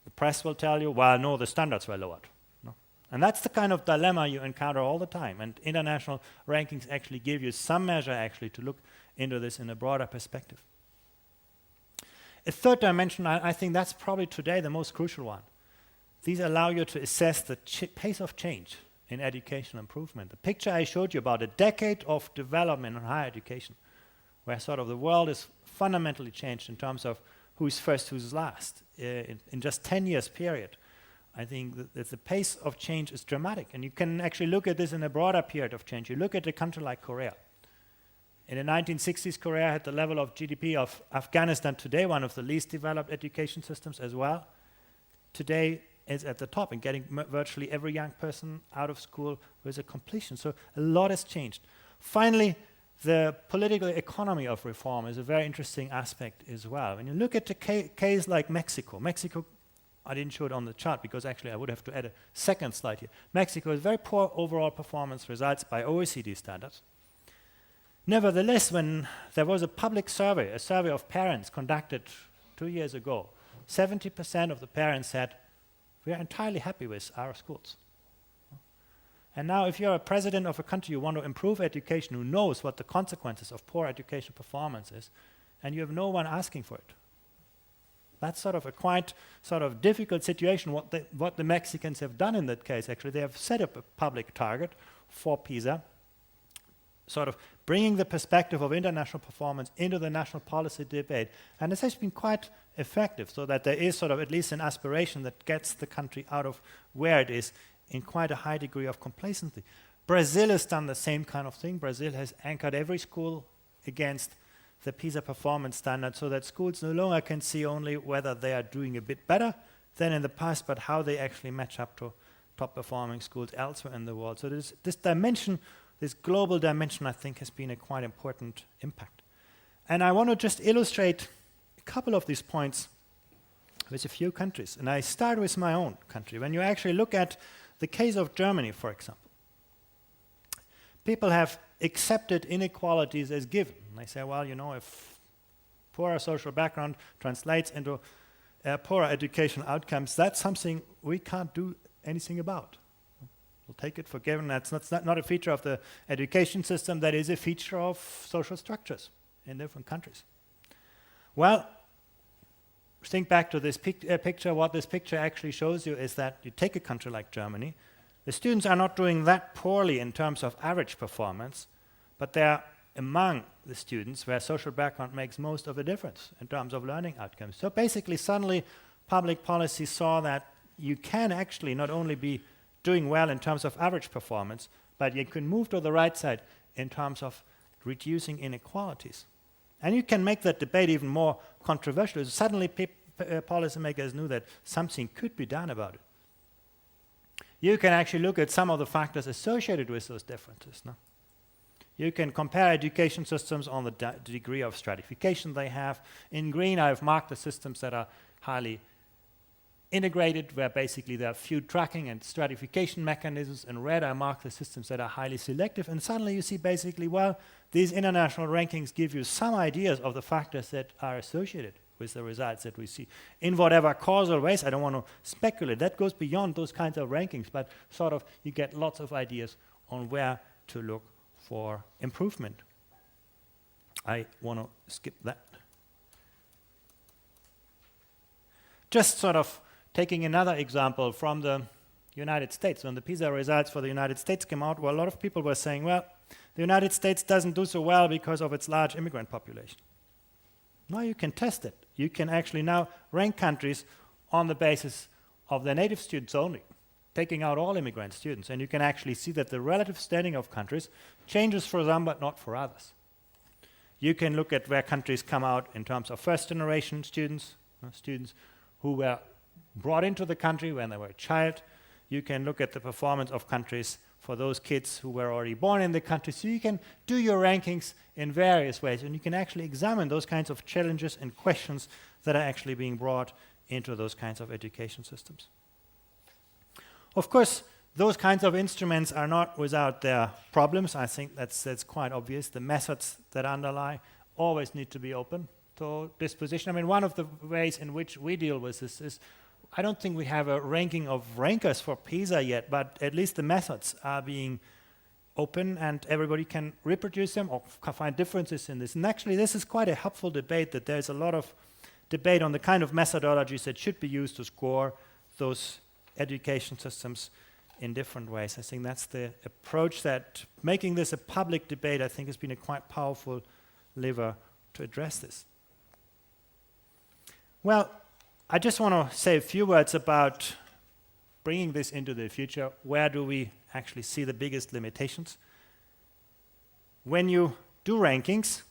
The press will tell you, well, no, the standards were lowered. No? And that's the kind of dilemma you encounter all the time. And international rankings actually give you some measure actually to look into this in a broader perspective. A third dimension, I think that's probably today the most crucial one. These allow you to assess the pace of change in educational improvement. The picture I showed you about a decade of development in higher education, where sort of the world is fundamentally changed in terms of who's first, who's last, in just 10 years period. I think that the pace of change is dramatic, and you can actually look at this in a broader period of change. You look at a country like Korea. In the 1960s, Korea had the level of GDP of Afghanistan today, one of the least developed education systems as well. Today is at the top and getting virtually every young person out of school with a completion. So a lot has changed. Finally, the political economy of reform is a very interesting aspect as well. When you look at a case like Mexico, I didn't show it on the chart because actually I would have to add a second slide here. Mexico has very poor overall performance results by OECD standards. Nevertheless, when there was a public survey, a survey of parents conducted 2 years ago, 70% of the parents said, we are entirely happy with our schools. And now if you're a president of a country, you want to improve education, who knows what the consequences of poor education performance is, and you have no one asking for it. That's sort of a quite sort of difficult situation. What the Mexicans have done in that case, actually, they have set up a public target for PISA, sort of bringing the perspective of international performance into the national policy debate. And this has been quite effective, so that there is sort of at least an aspiration that gets the country out of where it is in quite a high degree of complacency. Brazil has done the same kind of thing. Brazil has anchored every school against the PISA performance standard, so that schools no longer can see only whether they are doing a bit better than in the past, but how they actually match up to top performing schools elsewhere in the world. So this dimension, this global dimension, I think has been a quite important impact. And I want to just illustrate a couple of these points with a few countries. And I start with my own country. When you actually look at the case of Germany, for example, people have accepted inequalities as given. They say, well, you know, if poorer social background translates into poorer educational outcomes, that's something we can't do anything about. We'll take it for given. That's not a feature of the education system. That is a feature of social structures in different countries. Well, think back to this picture. What this picture actually shows you is that you take a country like Germany. The students are not doing that poorly in terms of average performance, but they're among the students where social background makes most of a difference in terms of learning outcomes. So basically, suddenly, public policy saw that you can actually not only be doing well in terms of average performance, but you can move to the right side in terms of reducing inequalities. And you can make that debate even more controversial. Suddenly, policymakers knew that something could be done about it. You can actually look at some of the factors associated with those differences. No? You can compare education systems on the degree of stratification they have. In green, I've marked the systems that are highly integrated, where basically there are few tracking and stratification mechanisms. In red, I mark the systems that are highly selective. And suddenly you see basically, well, these international rankings give you some ideas of the factors that are associated with the results that we see. In whatever causal ways, I don't want to speculate. That goes beyond those kinds of rankings, but sort of you get lots of ideas on where to look for improvement. I want to skip that. Just sort of taking another example from the United States. When the PISA results for the United States came out, well, a lot of people were saying, well, the United States doesn't do so well because of its large immigrant population. No, you can test it. You can actually now rank countries on the basis of their native students only, taking out all immigrant students, and you can actually see that the relative standing of countries changes for some but not for others. You can look at where countries come out in terms of first-generation students, students who were brought into the country when they were a child. You can look at the performance of countries for those kids who were already born in the country. So you can do your rankings in various ways, and you can actually examine those kinds of challenges and questions that are actually being brought into those kinds of education systems. Of course, those kinds of instruments are not without their problems. I think that's quite obvious. The methods that underlie always need to be open to disposition. I mean, one of the ways in which we deal with this is, I don't think we have a ranking of rankers for PISA yet, but at least the methods are being open and everybody can reproduce them or find differences in this. And actually, this is quite a helpful debate, that there's a lot of debate on the kind of methodologies that should be used to score those education systems in different ways. I think that's the approach, that making this a public debate, I think, has been a quite powerful lever to address this. Well, I just want to say a few words about bringing this into the future. Where do we actually see the biggest limitations? When you do rankings,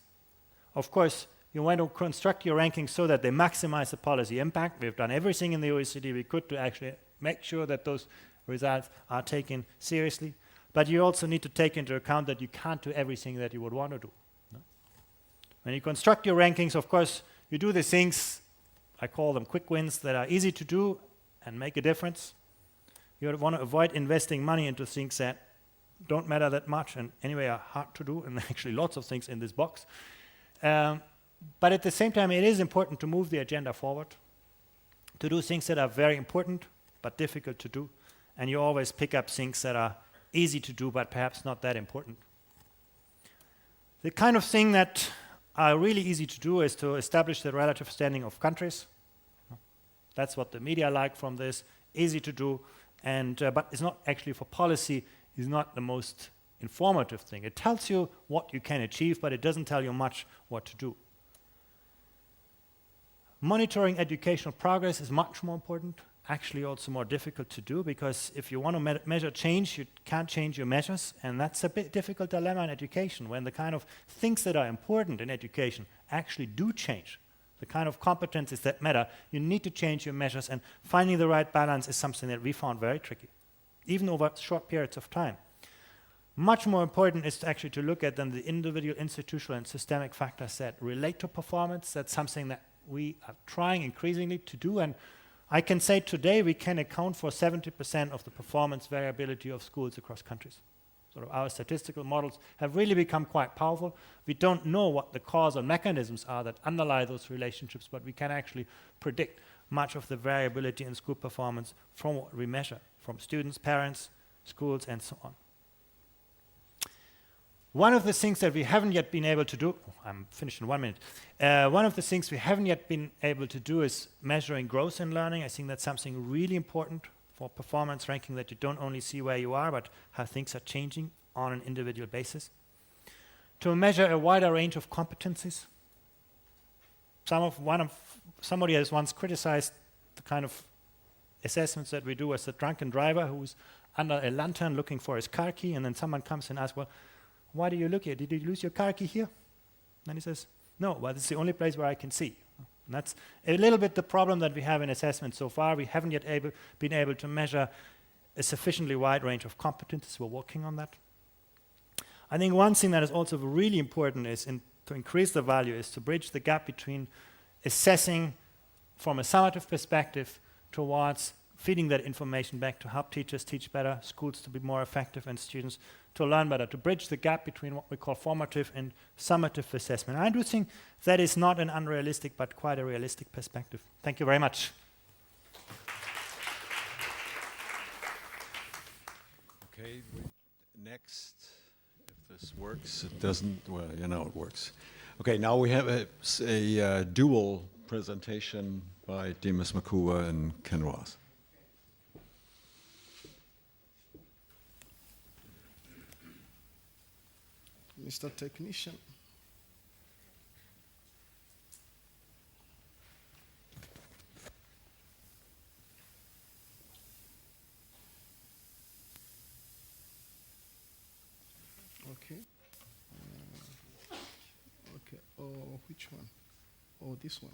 of course, you want to construct your rankings so that they maximize the policy impact. We've done everything in the OECD we could to actually make sure that those results are taken seriously. But you also need to take into account that you can't do everything that you would want to do. No? When you construct your rankings, of course, you do the things, I call them quick wins, that are easy to do and make a difference. You want to avoid investing money into things that don't matter that much and anyway are hard to do, and actually lots of things in this box. But at the same time, it is important to move the agenda forward, to do things that are very important but difficult to do, and you always pick up things that are easy to do but perhaps not that important. The kind of thing that are really easy to do is to establish the relative standing of countries. That's what the media like from this. Easy to do, and but it's not actually for policy, is not the most informative thing. It tells you what you can achieve, but it doesn't tell you much what to do. Monitoring educational progress is much more important, actually also more difficult to do, because if you want to measure change, you can't change your measures, and that's a bit difficult dilemma in education, when the kind of things that are important in education actually do change. The kind of competencies that matter, you need to change your measures, and finding the right balance is something that we found very tricky, even over short periods of time. Much more important is actually to look at then the individual, institutional, and systemic factors that relate to performance. That's something that we are trying increasingly to do, and I can say today we can account for 70% of the performance variability of schools across countries. Sort of our statistical models have really become quite powerful. We don't know what the causal mechanisms are that underlie those relationships, but we can actually predict much of the variability in school performance from what we measure, from students, parents, schools, and so on. One of the things that we haven't yet been able to do, I'm finished in 1 minute. One of the things we haven't yet been able to do is measuring growth in learning. I think that's something really important for performance ranking, that you don't only see where you are, but how things are changing on an individual basis. To measure a wider range of competencies. Somebody has once criticized the kind of assessments that we do as a drunken driver who's under a lantern looking for his car key, and then someone comes and asks, well, why do you look here? Did you lose your car key here? And he says, no, well, it's the only place where I can see. And that's a little bit the problem that we have in assessment so far. We haven't yet been able to measure a sufficiently wide range of competencies. We're working on that. I think one thing that is also really important is to increase the value is to bridge the gap between assessing from a summative perspective towards feeding that information back to help teachers teach better, schools to be more effective, and students to learn better, to bridge the gap between what we call formative and summative assessment. I do think that is not an unrealistic, but quite a realistic perspective. Thank you very much. Okay, next, if this works, it doesn't, well, you know it works. Okay, now we have a dual presentation by Demis Makua and Ken Ross. Mr. Technician. Okay. Okay. Oh, which one? Oh, this one.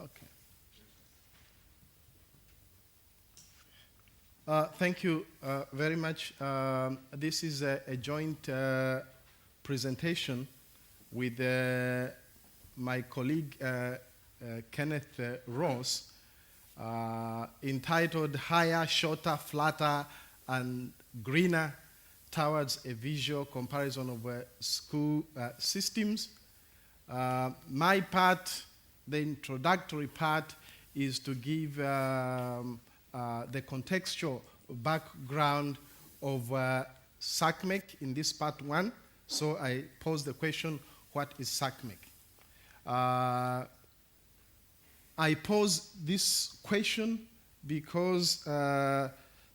Okay. Thank you very much. This is a joint presentation with my colleague Kenneth Ross, entitled Higher, Shorter, Flatter, and Greener Towards a Visual Comparison of School Systems. My part, the introductory part, is to give the contextual background of SACMEQ in this part one. So I pose the question, what is SACMEQ? I pose this question because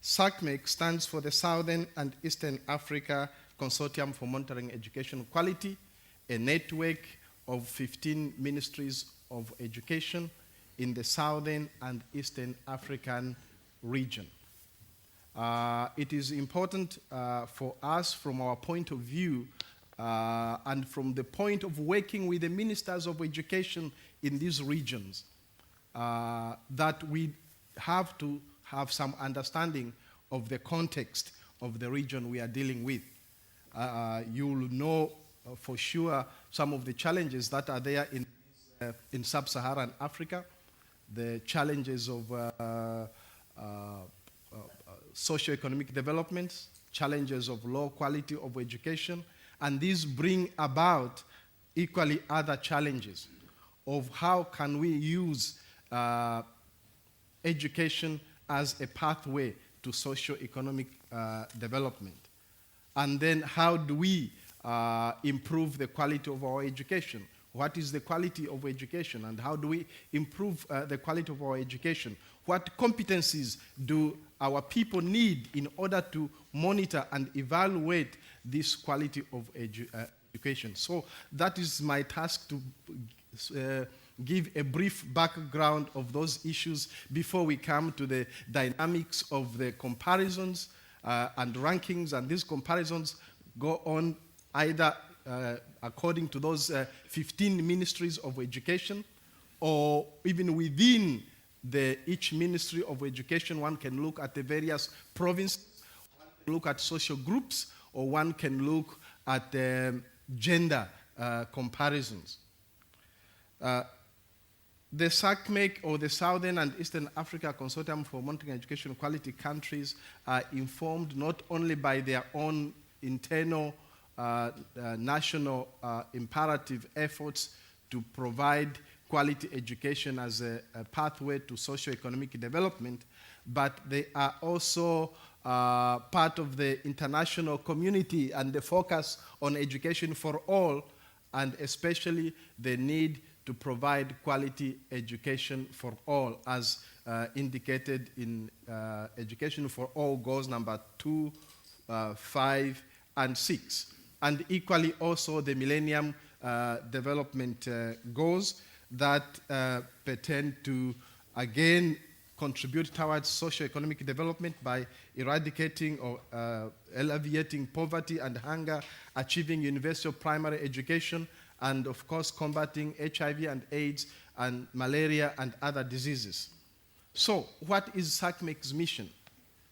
SACMEQ stands for the Southern and Eastern Africa Consortium for Monitoring Education Quality, a network of 15 ministries of education in the Southern and Eastern African region. It is important for us from our point of view and from the point of working with the ministers of education in these regions that we have to have some understanding of the context of the region we are dealing with. You'll know for sure some of the challenges that are there in sub-Saharan Africa, the challenges of socio-economic development, challenges of low quality of education, and these bring about equally other challenges of how can we use education as a pathway to socio-economic development. And then how do we improve the quality of our education? What is the quality of education, and how do we improve the quality of our education? What competencies do our people need in order to monitor and evaluate this quality of education? So that is my task, to give a brief background of those issues before we come to the dynamics of the comparisons and rankings. And these comparisons go on either according to those 15 ministries of education, or even within each ministry of education. One can look at the various provinces, one can look at social groups, or one can look at gender comparisons. The SACMEQ, or the Southern and Eastern Africa Consortium for Monitoring Education Quality countries, are informed not only by their own internal national imperative efforts to provide quality education as a pathway to socio-economic development, but they are also part of the international community and the focus on education for all, and especially the need to provide quality education for all, as indicated in Education for All goals number 2, 5, and 6. And equally also the Millennium Development Goals that pertain to, again, contribute towards socio-economic development by eradicating or alleviating poverty and hunger, achieving universal primary education, and of course combating HIV and AIDS and malaria and other diseases. So what is SACMEQ's mission?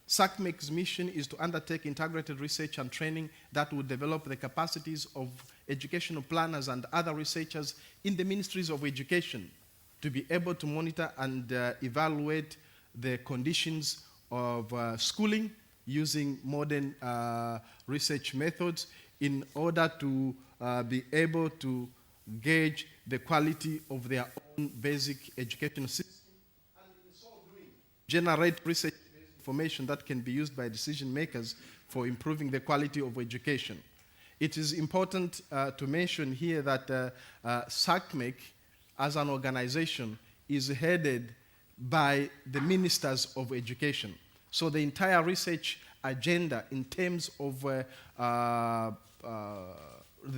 SACMEQ's mission is to undertake integrated research and training that will develop the capacities of educational planners and other researchers in the ministries of education to be able to monitor and evaluate the conditions of schooling using modern research methods in order to be able to gauge the quality of their own basic education system, and in so doing, generate research information that can be used by decision makers for improving the quality of education. It is important to mention here that SACMEQ, as an organization, is headed by the ministers of education. So the entire research agenda in terms of the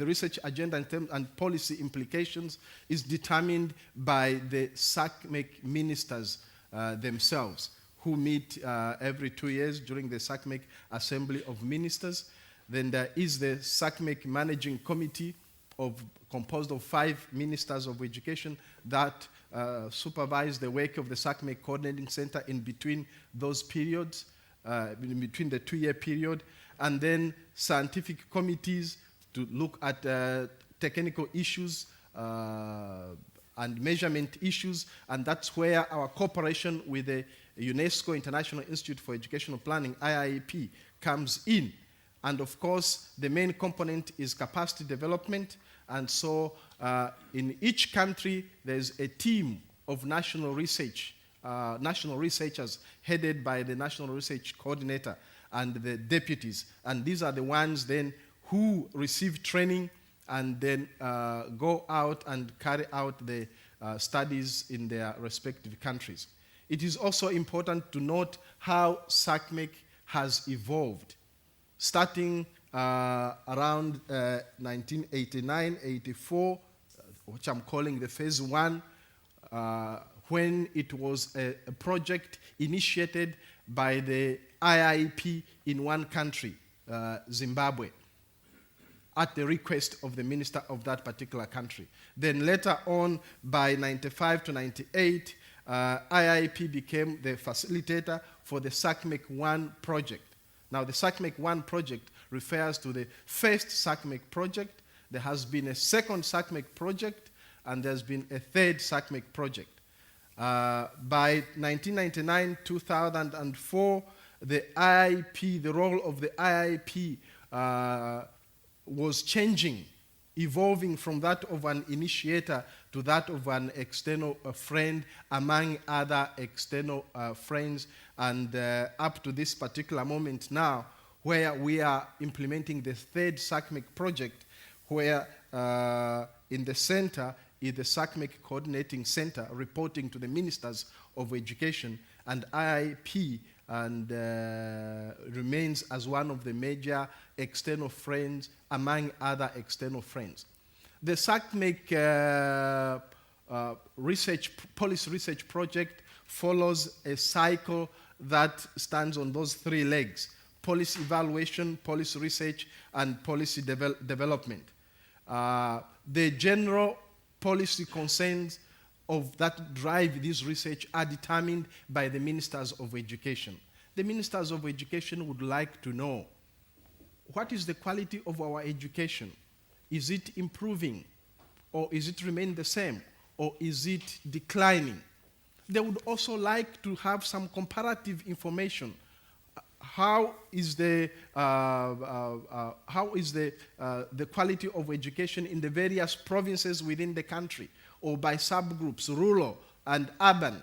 research agenda and policy implications is determined by the SACMEQ ministers themselves, who meet every 2 years during the SACMEQ Assembly of Ministers. Then there is the SACMEQ Managing Committee composed of 5 ministers of education that supervise the work of the SACMEQ Coordinating Center in between those periods, in between the 2-year period, and then scientific committees to look at technical issues and measurement issues, and that's where our cooperation with the UNESCO International Institute for Educational Planning, IIEP, comes in. And of course, the main component is capacity development, and so in each country, there's a team of national researchers headed by the National Research Coordinator and the deputies, and these are the ones then who receive training and then go out and carry out the studies in their respective countries. It is also important to note how SACMEQ has evolved, starting around 1989-84, which I'm calling the phase 1, when it was a project initiated by the IIEP in one country, Zimbabwe, at the request of the minister of that particular country. Then later on, by 95 to 98, IIEP became the facilitator for the SACMEQ 1 project. Now, the SACMEQ 1 project refers to the first SACMEQ project. There has been a second SACMEQ project, and there's been a third SACMEQ project. By 1999-2004, the IIEP, the role of the IIEP was changing evolving from that of an initiator to that of an external friend among other external friends, and up to this particular moment now, where we are implementing the third SACMEQ project, where in the center is the SACMEQ Coordinating Center reporting to the Ministers of Education, and IIP and remains as one of the major external friends among other external friends. The SACMEQ policy research project follows a cycle that stands on those three legs: policy evaluation, policy research, and policy development. The general policy concerns of that drive this research are determined by the Ministers of Education. The Ministers of Education would like to know, what is the quality of our education? Is it improving? Or is it remain the same? Or is it declining? They would also like to have some comparative information. How is the quality of education in the various provinces within the country, or by subgroups, rural and urban,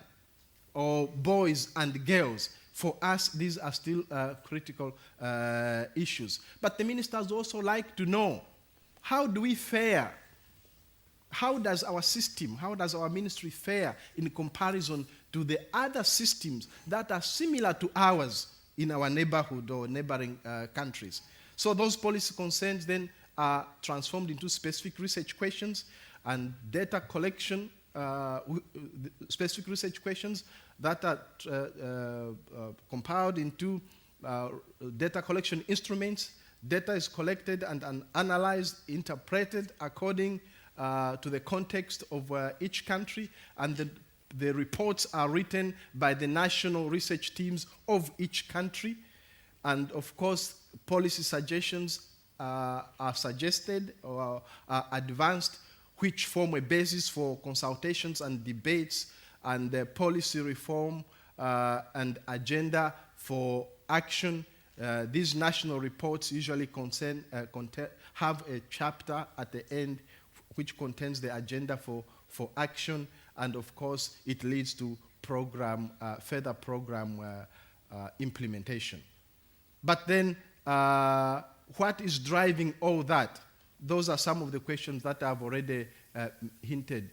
or boys and girls? For us, these are still critical issues. But the ministers also like to know, how do we fare? How does our system, how does our ministry fare in comparison to the other systems that are similar to ours in our neighborhood or neighboring countries? So those policy concerns then are transformed into specific research questions and data collection, specific research questions that are compiled into data collection instruments. Data is collected and analyzed, interpreted according to the context of each country, and the reports are written by the national research teams of each country. And of course, policy suggestions are suggested or are advanced, which form a basis for consultations and debates, and policy reform and agenda for action. These national reports usually have a chapter at the end which contains the agenda for action, and of course it leads to further program implementation. But then what is driving all that? Those are some of the questions that I've already hinted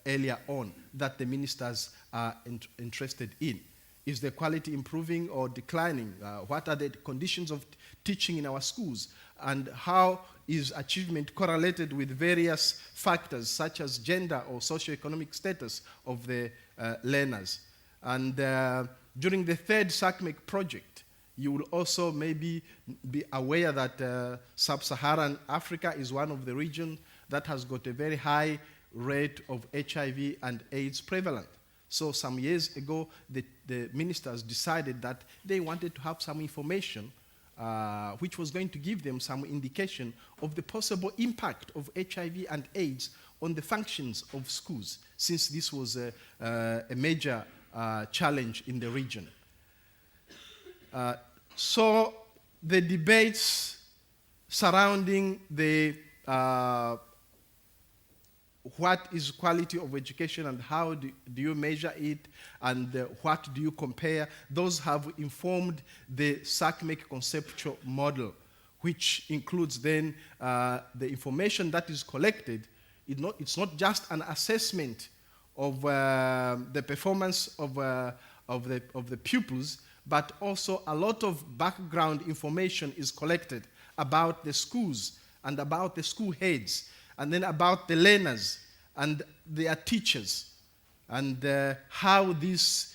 earlier on that the ministers are interested in. Is the quality improving or declining? What are the conditions of teaching in our schools? And how is achievement correlated with various factors such as gender or socioeconomic status of the learners? And during the third SACMEQ project, you will also maybe be aware that sub-Saharan Africa is one of the regions that has got a very high rate of HIV and AIDS prevalent. So some years ago, the ministers decided that they wanted to have some information which was going to give them some indication of the possible impact of HIV and AIDS on the functions of schools, since this was a major challenge in the region. So the debates surrounding the what is quality of education and how do you measure it, and what do you compare, those have informed the SACMEQ conceptual model, which includes then the information that is collected. It's not just an assessment of the performance of the pupils, but also a lot of background information is collected about the schools and about the school heads, and then about the learners and their teachers, and how this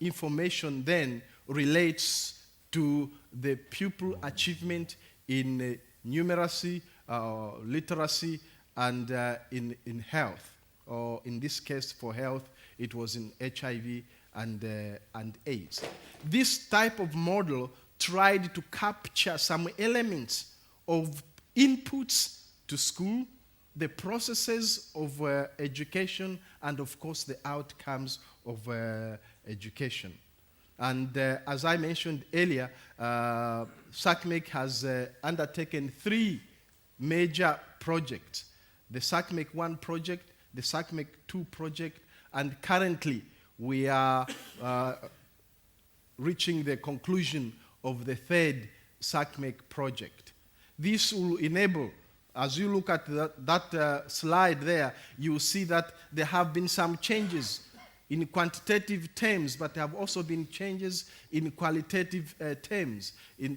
information then relates to the pupil achievement in numeracy, literacy, and in health. Or in this case, for health, it was in HIV and AIDS. This type of model tried to capture some elements of inputs to school, the processes of education, and of course the outcomes of education. And as I mentioned earlier, SACMEQ has undertaken 3 major projects: the SACMEQ 1 project, the SACMEQ 2 project, and currently we are reaching the conclusion of the third SACMEQ project. This will enable, as you look at that slide there, you will see that there have been some changes in quantitative terms, but there have also been changes in qualitative terms, in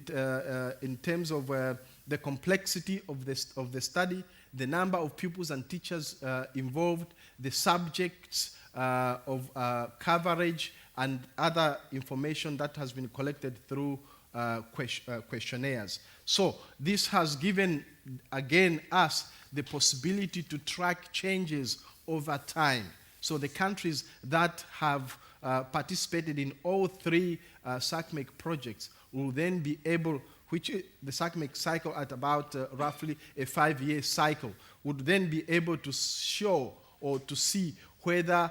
terms of the complexity of the study, the number of pupils and teachers involved, the subjects of coverage, and other information that has been collected through questionnaires. So this has given, again, us the possibility to track changes over time. So the countries that have participated in all three SACMEQ projects will then be able, which the SACMEQ cycle at about roughly a 5-year cycle, would then be able to show or to see whether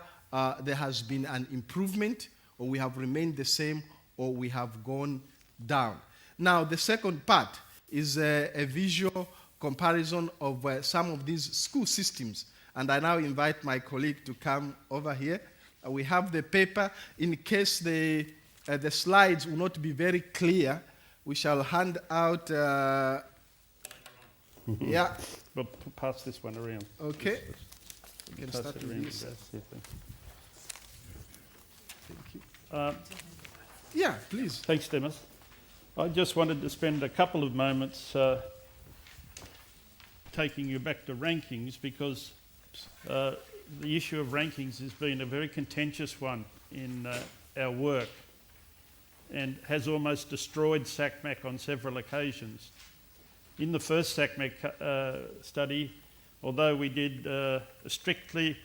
there has been an improvement, or we have remained the same, or we have gone down. Now, the second part is a visual comparison of some of these school systems. And I now invite my colleague to come over here. We have the paper. In case the slides will not be very clear, we shall hand out... yeah. We'll pass this one around. Okay. We can Pass start it with around this. to Beth, yeah, thank you. Thank you. Yeah, please. Thanks, Demis. I just wanted to spend a couple of moments taking you back to rankings, because the issue of rankings has been a very contentious one in our work and has almost destroyed SACMEQ on several occasions. In the first SACMEQ study, although we did a strictly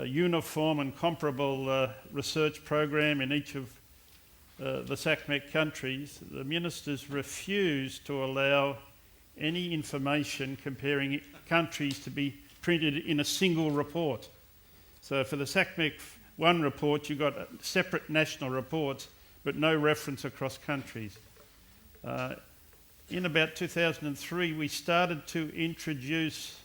uniform and comparable research program in each of the SACMEQ countries, the ministers refused to allow any information comparing countries to be printed in a single report. So for the SACMEQ 1 report, you got separate national reports, but no reference across countries. In about 2003, we started to introduce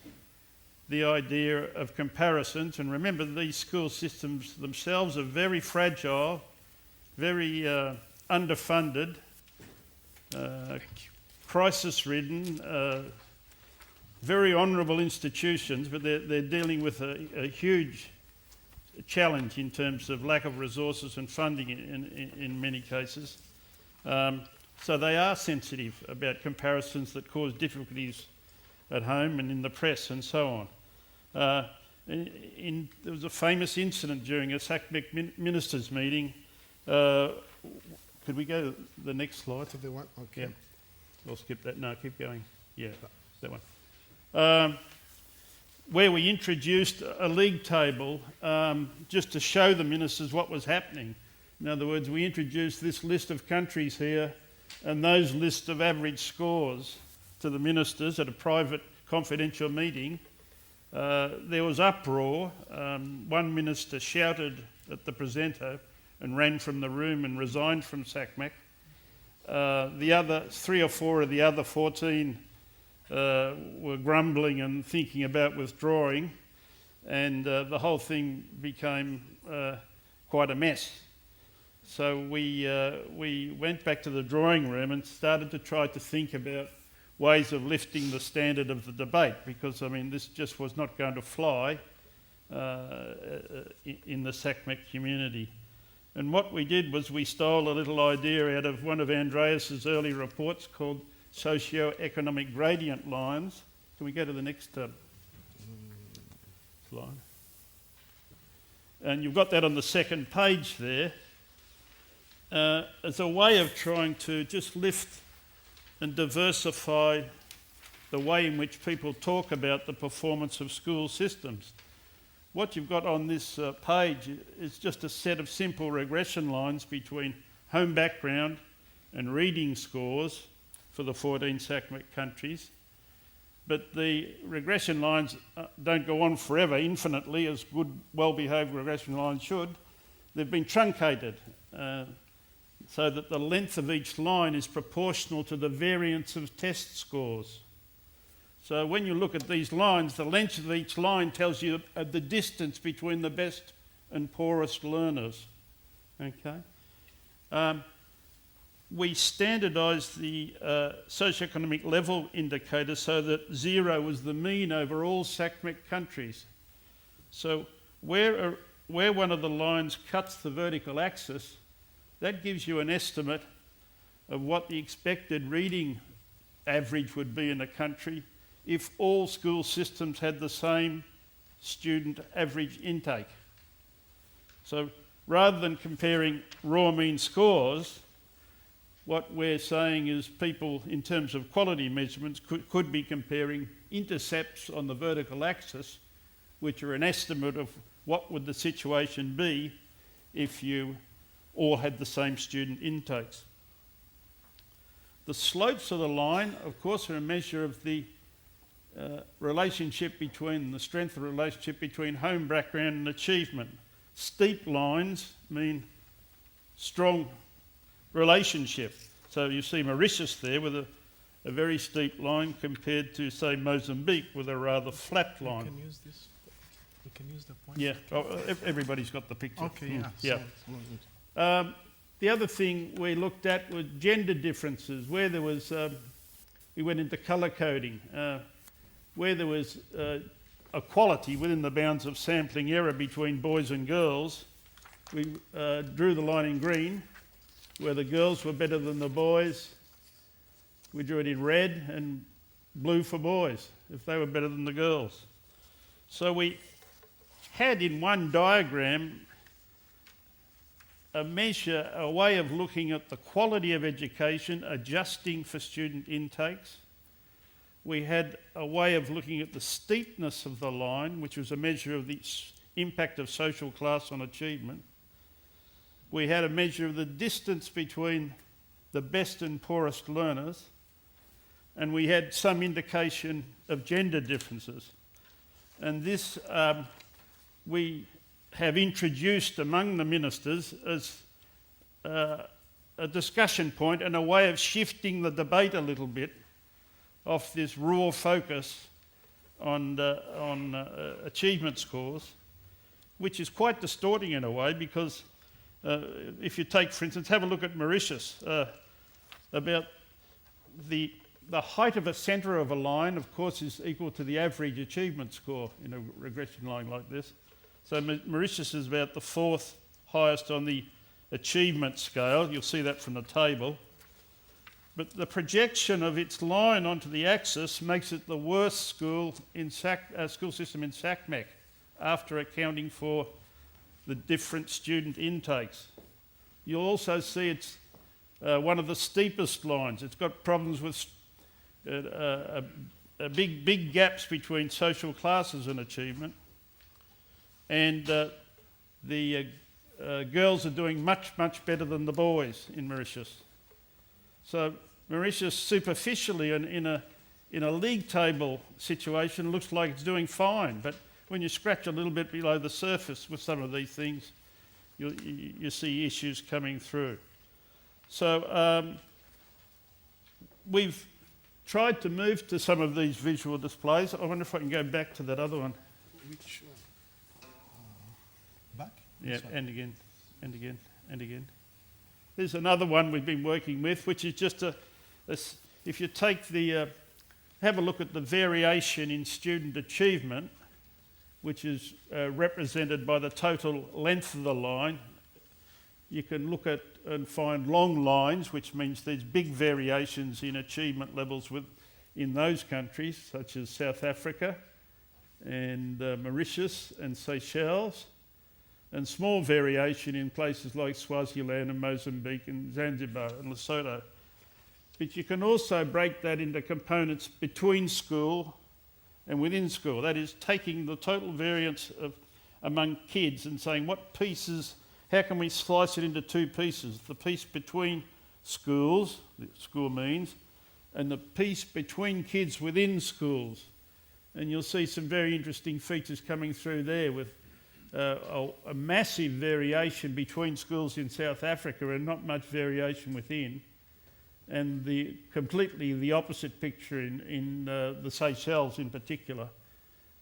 the idea of comparisons. And remember, these school systems themselves are very fragile, very underfunded, crisis-ridden, very honourable institutions, but they're dealing with a huge challenge in terms of lack of resources and funding in many cases. So they are sensitive about comparisons that cause difficulties at home and in the press and so on. There was a famous incident during a SACMEQ ministers' meeting. Could we go to the next slide? To the one, okay. Yeah. I'll skip that. No, keep going. Yeah, that one. Where we introduced a league table just to show the ministers what was happening. In other words, we introduced this list of countries here and those lists of average scores to the ministers at a private confidential meeting. There was uproar. One minister shouted at the presenter and ran from the room and resigned from SACMEQ. The other 3 or 4 of the other 14 were grumbling and thinking about withdrawing, and the whole thing became quite a mess. So we went back to the drawing room and started to try to think about ways of lifting the standard of the debate, because, I mean, this just was not going to fly in the SACMEQ community. And what we did was we stole a little idea out of one of Andreas's early reports called socio-economic gradient lines. Can we go to the next slide? And you've got that on the second page there. As a way of trying to just lift and diversify the way in which people talk about the performance of school systems. What you've got on this page is just a set of simple regression lines between home background and reading scores for the 14 SACMEQ countries. But the regression lines don't go on forever, infinitely, as good, well-behaved regression lines should. They've been truncated so that the length of each line is proportional to the variance of test scores. So when you look at these lines, the length of each line tells you the distance between the best and poorest learners. Okay. We standardised the socioeconomic level indicator so that 0 was the mean over all SACMEQ countries. So where one of the lines cuts the vertical axis, that gives you an estimate of what the expected reading average would be in a country if all school systems had the same student average intake. So rather than comparing raw mean scores, what we're saying is people, in terms of quality measurements, could be comparing intercepts on the vertical axis, which are an estimate of what would the situation be if you all had the same student intakes. The slopes of the line, of course, are a measure of the relationship between, the strength of the relationship between home background and achievement. Steep lines mean strong relationship. So you see Mauritius there with a very steep line compared to, say, Mozambique with a rather flat line. You can use this. You can use the point. Yeah, everybody's got the picture. Okay, Yeah. So, The other thing we looked at was gender differences, where there was, we went into colour coding, where there was equality within the bounds of sampling error between boys and girls. We drew the line in green, where the girls were better than the boys. We drew it in red and blue for boys, if they were better than the girls. So we had in one diagram a measure, a way of looking at the quality of education, adjusting for student intakes. We had a way of looking at the steepness of the line, which was a measure of the impact of social class on achievement. We had a measure of the distance between the best and poorest learners, and we had some indication of gender differences. And this we have introduced among the ministers as a discussion point and a way of shifting the debate a little bit off this raw focus on achievement scores, which is quite distorting in a way, because if you take, for instance, have a look at Mauritius, about the height of a centre of a line, of course, is equal to the average achievement score in a regression line like this. So Mauritius is about the 4th highest on the achievement scale. You'll see that from the table. But the projection of its line onto the axis makes it the worst school system in SACMEQ, after accounting for the different student intakes. You'll also see it's one of the steepest lines. It's got problems with big gaps between social classes and achievement. And the girls are doing much better than the boys in Mauritius. So Mauritius, superficially in a league table situation, looks like it's doing fine, but when you scratch a little bit below the surface with some of these things, you see issues coming through. So we've tried to move to some of these visual displays. I wonder if I can go back to that other one. which one? Back? Yeah, This one. and again, and again, and again. There's another one we've been working with, which is just if you take have a look at the variation in student achievement, which is represented by the total length of the line. You can look at and find long lines, which means there's big variations in achievement levels in those countries, such as South Africa and Mauritius and Seychelles, and small variation in places like Swaziland and Mozambique and Zanzibar and Lesotho. But you can also break that into components between school and within school. That is, taking the total variance among kids and saying what pieces, how can we slice it into two pieces? The piece between schools, the school means, and the piece between kids within schools. And you'll see some very interesting features coming through there with a massive variation between schools in South Africa and not much variation within. and completely the opposite picture in the Seychelles in particular,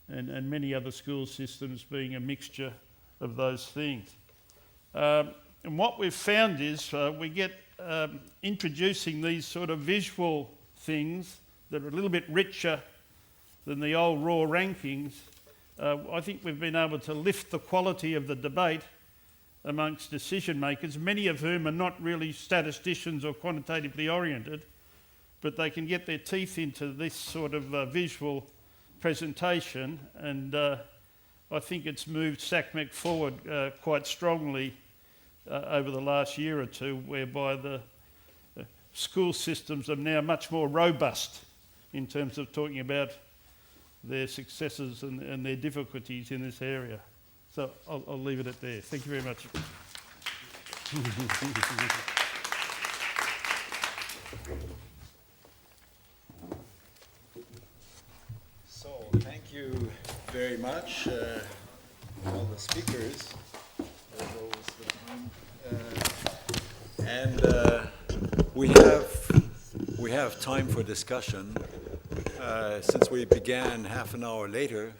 and many other school systems being a mixture of those things. And what we've found is we get introducing these sort of visual things that are a little bit richer than the old raw rankings. I think we've been able to lift the quality of the debate amongst decision makers, many of whom are not really statisticians or quantitatively oriented, but they can get their teeth into this sort of visual presentation, and I think it's moved SACMEQ forward quite strongly over the last year or two, whereby the school systems are now much more robust in terms of talking about their successes and their difficulties in this area. So I'll leave it at there. Thank you very much. So, thank you very much, all the speakers. We have time for discussion. Since we began half an hour later,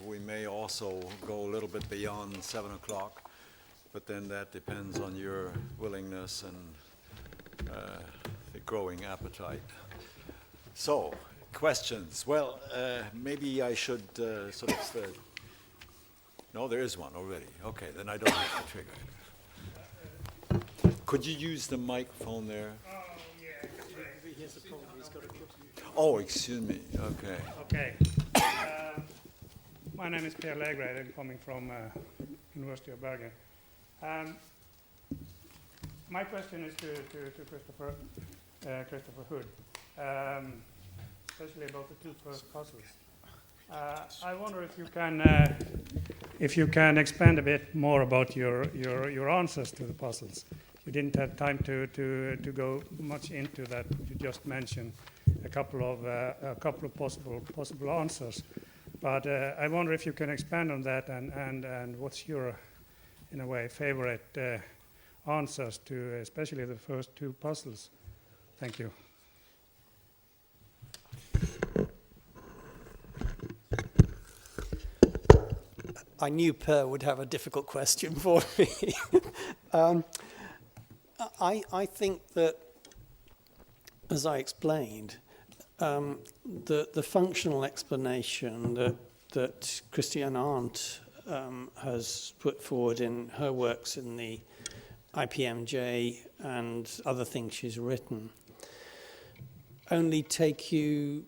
we may also go a little bit beyond 7 o'clock, but then that depends on your willingness and the growing appetite. So, questions? Well, maybe I should sort of no, there is one already. Okay, then I don't have to trigger it. Could you use the microphone there? Oh, excuse me. Okay. Okay. My name is Per Legreid. I'm coming from University of Bergen. My question is to Christopher Hood, especially about the two first puzzles. I wonder if you can expand a bit more about your answers to the puzzles. You didn't have time to go much into that. You just mentioned a couple of possible answers, but I wonder if you can expand on that and what's your, in a way, favorite answers to especially the first two puzzles. Thank you. I knew Per would have a difficult question for me. I think that, as I explained, the functional explanation that Christiane Arndt has put forward in her works in the IPMJ and other things she's written only take you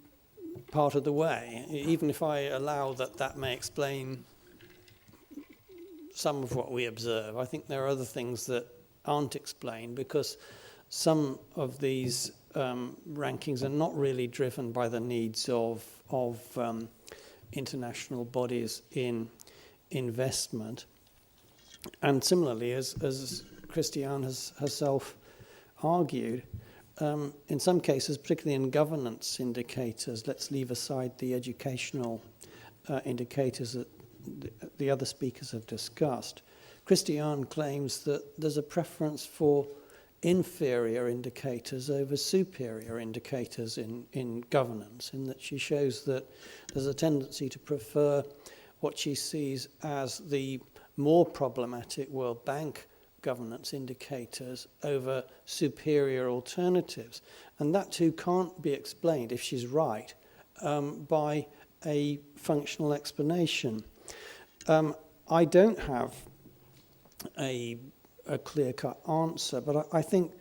part of the way, even if I allow that may explain some of what we observe. I think there are other things that aren't explained because some of these rankings are not really driven by the needs of international bodies in investment. And similarly, as Christiane has herself argued, in some cases, particularly in governance indicators, let's leave aside the educational indicators that the other speakers have discussed. Christiane claims that there's a preference for inferior indicators over superior indicators in governance, in that she shows that there's a tendency to prefer what she sees as the more problematic World Bank governance indicators over superior alternatives. And that too can't be explained, if she's right, by a functional explanation. I don't have a clear-cut answer, but I think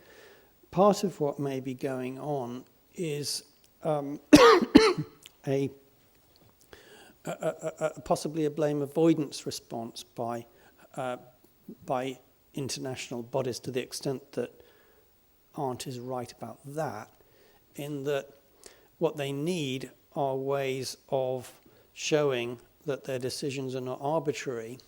part of what may be going on is possibly a blame avoidance response by international bodies, to the extent that Arndt is right about that, in that what they need are ways of showing that their decisions are not arbitrary.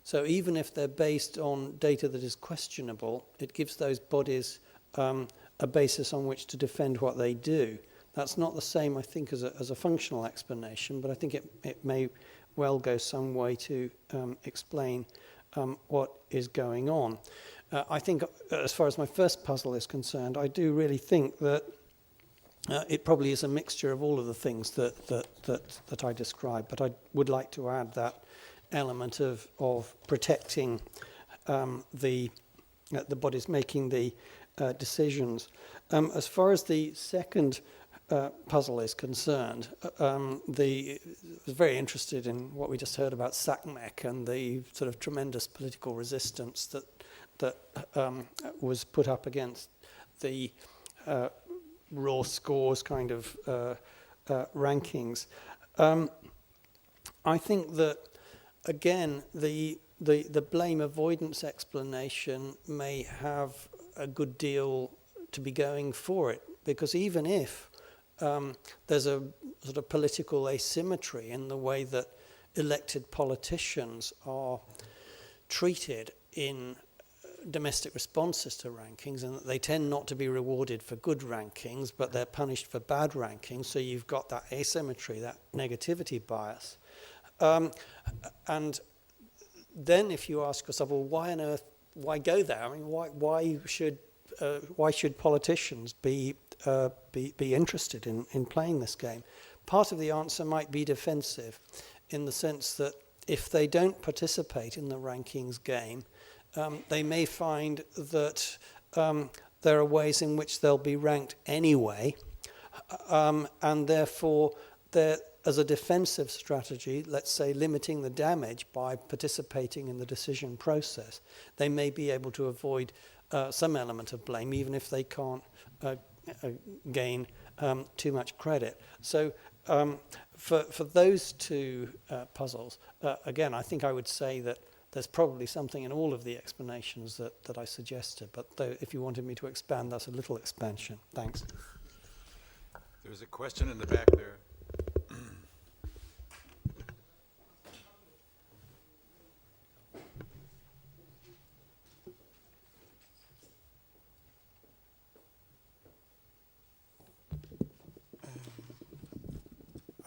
So even if they're based on data that is questionable, it gives those bodies a basis on which to defend what they do. That's not the same, I think, as a functional explanation, but I think it may well go some way to explain what is going on. I think, as far as my first puzzle is concerned, I do really think that it probably is a mixture of all of the things that I described, but I would like to add that element of protecting the bodies making the decisions. As far as the second puzzle is concerned, I was very interested in what we just heard about SACMEQ and the sort of tremendous political resistance that was put up against the raw scores kind of rankings. I think that, again, the blame avoidance explanation may have a good deal to be going for it, because even if there's a sort of political asymmetry in the way that elected politicians are treated in domestic responses to rankings, and that they tend not to be rewarded for good rankings, but they're punished for bad rankings, so you've got that asymmetry, that negativity bias. And then if you ask yourself, well, why on earth, why go there? I mean, why should politicians be interested in playing this game? Part of the answer might be defensive, in the sense that if they don't participate in the rankings game, they may find that there are ways in which they'll be ranked anyway, and therefore, as a defensive strategy, let's say limiting the damage by participating in the decision process, they may be able to avoid some element of blame, even if they can't gain too much credit. So for those two puzzles, again, I think I would say that there's probably something in all of the explanations that I suggested, but if you wanted me to expand, that's a little expansion. Thanks. There's a question in the back there.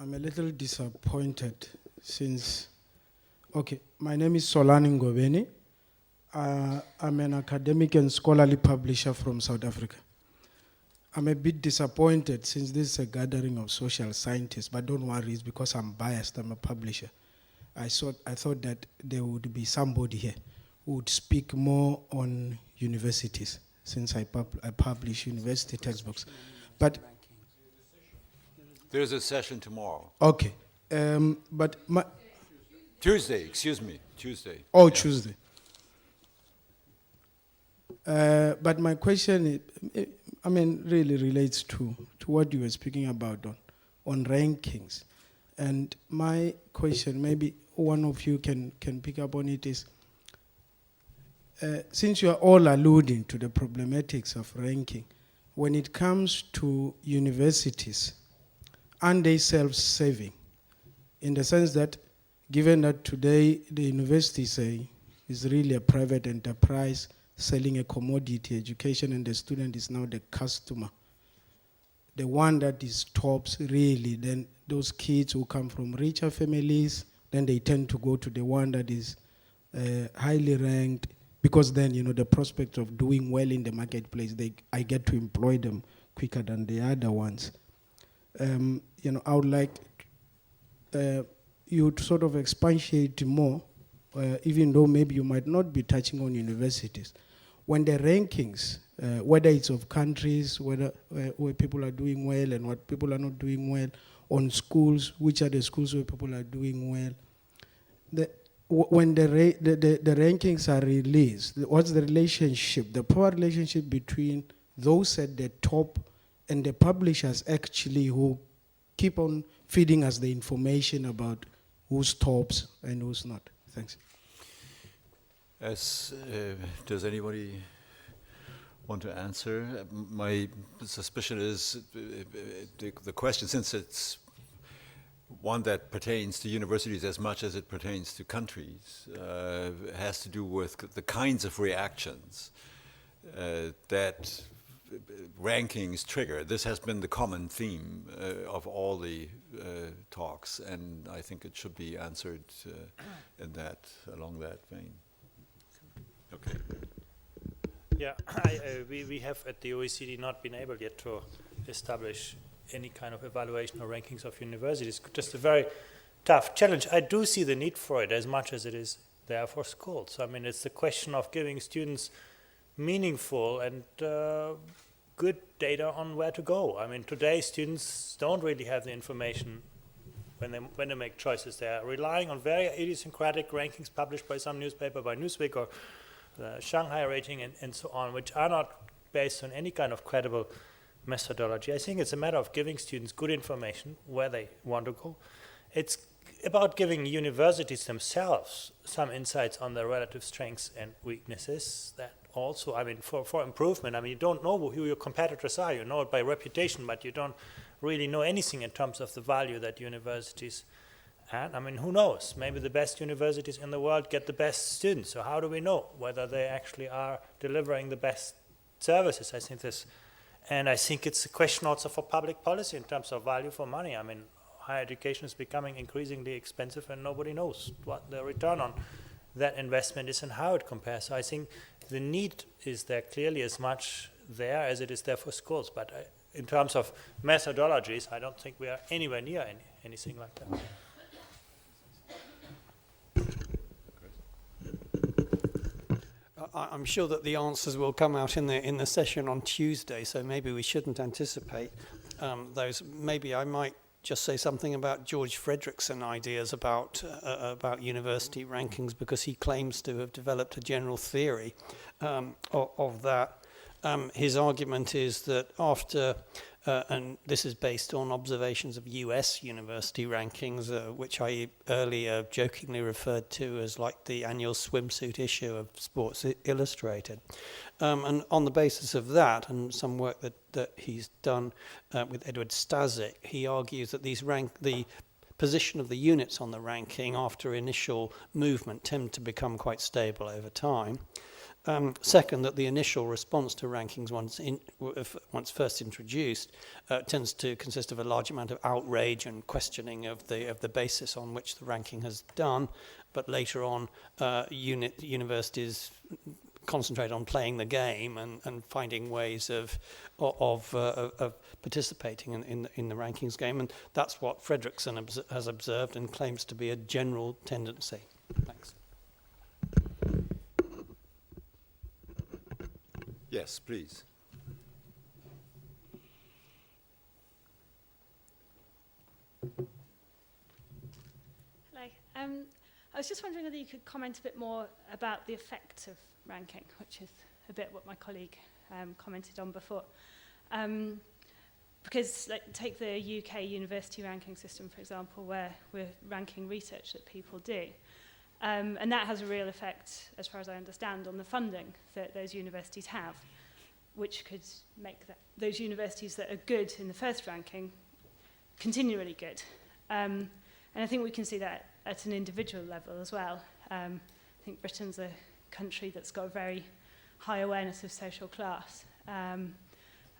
I'm a little disappointed since, okay, my name is Solani Ngobeni. I'm an academic and scholarly publisher from South Africa. I'm a bit disappointed since this is a gathering of social scientists, but don't worry, it's because I'm biased, I'm a publisher. I thought that there would be somebody here who would speak more on universities, since I publish university textbooks. But there's a session tomorrow. okay, but Tuesday, excuse me, Tuesday. Oh, Yeah. Tuesday. But my question, really relates to what you were speaking about on rankings. And my question, maybe one of you can pick up on it, is since you are all alluding to the problematics of ranking, when it comes to universities, aren't they self-serving? In the sense that, given that today the university is really a private enterprise selling a commodity, education, and the student is now the customer, the one that is tops really, then those kids who come from richer families, then they tend to go to the one that is highly ranked, because then, the prospect of doing well in the marketplace, I get to employ them quicker than the other ones. I would like you to sort of expatiate more, even though maybe you might not be touching on universities. When the rankings, whether it's of countries, where people are doing well and what people are not doing well, on schools, which are the schools where people are doing well, when the rankings are released, what's the relationship, the power relationship between those at the top and the publishers actually who keep on feeding us the information about who's tops and who's not? Thanks. Does anybody want to answer? My suspicion is the question, since it's one that pertains to universities as much as it pertains to countries, has to do with the kinds of reactions that rankings trigger. This has been the common theme of all the talks, and I think it should be answered along that vein. Okay. Yeah, we have at the OECD not been able yet to establish any kind of evaluation or rankings of universities. Just a very tough challenge. I do see the need for it as much as it is there for schools. I mean, it's the question of giving students meaningful and good data on where to go. I mean, today students don't really have the information when they make choices. They are relying on very idiosyncratic rankings published by some newspaper, by Newsweek or the Shanghai rating and so on, which are not based on any kind of credible methodology. I think it's a matter of giving students good information where they want to go. It's about giving universities themselves some insights on their relative strengths and weaknesses. That also, I mean, for improvement, I mean, you don't know who your competitors are. You know it by reputation, but you don't really know anything in terms of the value that universities add. I mean, who knows? Maybe the best universities in the world get the best students. So how do we know whether they actually are delivering the best services? I think it's a question also for public policy in terms of value for money. I mean, higher education is becoming increasingly expensive and nobody knows what the return on that investment is and how it compares. So I think the need is there clearly as much there as it is there for schools. But in terms of methodologies, I don't think we are anywhere near anything like that. I'm sure that the answers will come out in the session on Tuesday, so maybe we shouldn't anticipate those. Maybe I might just say something about George Fredrickson ideas about university rankings, because he claims to have developed a general theory of that. His argument is that after, and this is based on observations of US university rankings, which I earlier jokingly referred to as like the annual swimsuit issue of Sports Illustrated. And on the basis of that, and some work that he's done with Edward Stasic, he argues that the position of the units on the ranking after initial movement tend to become quite stable over time. Second, that the initial response to rankings once first introduced tends to consist of a large amount of outrage and questioning of the basis on which the ranking has done, but later on universities concentrate on playing the game and finding ways of participating in the rankings game, and that's what Fredrickson has observed and claims to be a general tendency. Thanks. Yes, please. Hello. I was just wondering whether you could comment a bit more about the effect of ranking, which is a bit what my colleague commented on before. Because take the UK university ranking system, for example, where we're ranking research that people do. And that has a real effect, as far as I understand, on the funding that those universities have, which could make those universities that are good in the first ranking continually good. And I think we can see that at an individual level as well. I think Britain's a country that's got a very high awareness of social class and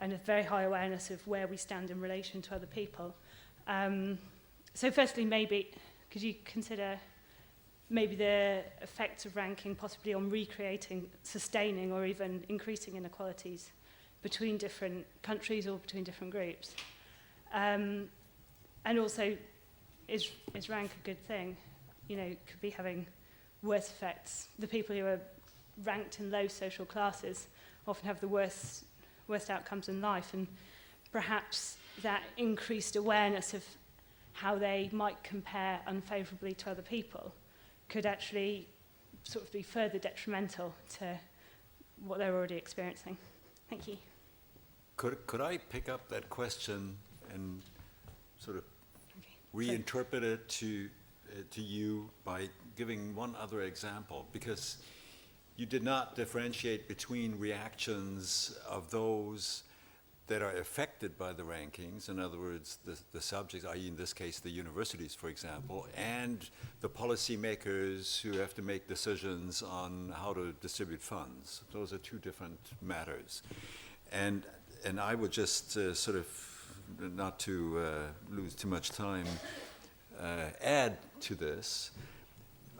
a very high awareness of where we stand in relation to other people. So firstly, maybe, could you consider maybe the effects of ranking possibly on recreating, sustaining, or even increasing inequalities between different countries or between different groups? And also, is rank a good thing? You know, could be having worse effects. The people who are ranked in low social classes often have the worst outcomes in life, and perhaps that increased awareness of how they might compare unfavourably to other people could actually sort of be further detrimental to what they're already experiencing. Thank you. Could I pick up that question and sort of reinterpret it to you by giving one other example? Because you did not differentiate between reactions of those that are affected by the rankings, in other words, the subjects, i.e. in this case the universities, for example, and the policymakers who have to make decisions on how to distribute funds. Those are two different matters. And I would just sort of, not to lose too much time, add to this,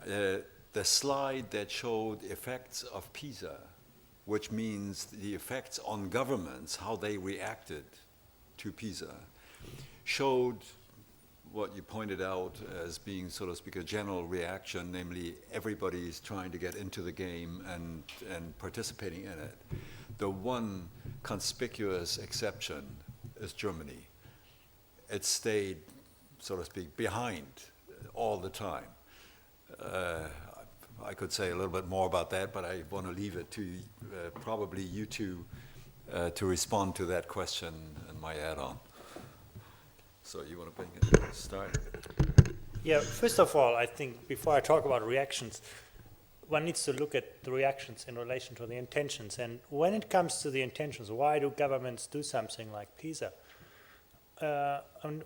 the slide that showed effects of PISA which means the effects on governments, how they reacted to PISA, showed what you pointed out as being, so to speak, a general reaction, namely everybody's trying to get into the game and participating in it. The one conspicuous exception is Germany. It stayed, so to speak, behind all the time. I could say a little bit more about that, but I want to leave it to probably you two to respond to that question and my add-on. So you want to start? Yeah, first of all, I think before I talk about reactions, one needs to look at the reactions in relation to the intentions. And when it comes to the intentions, why do governments do something like PISA?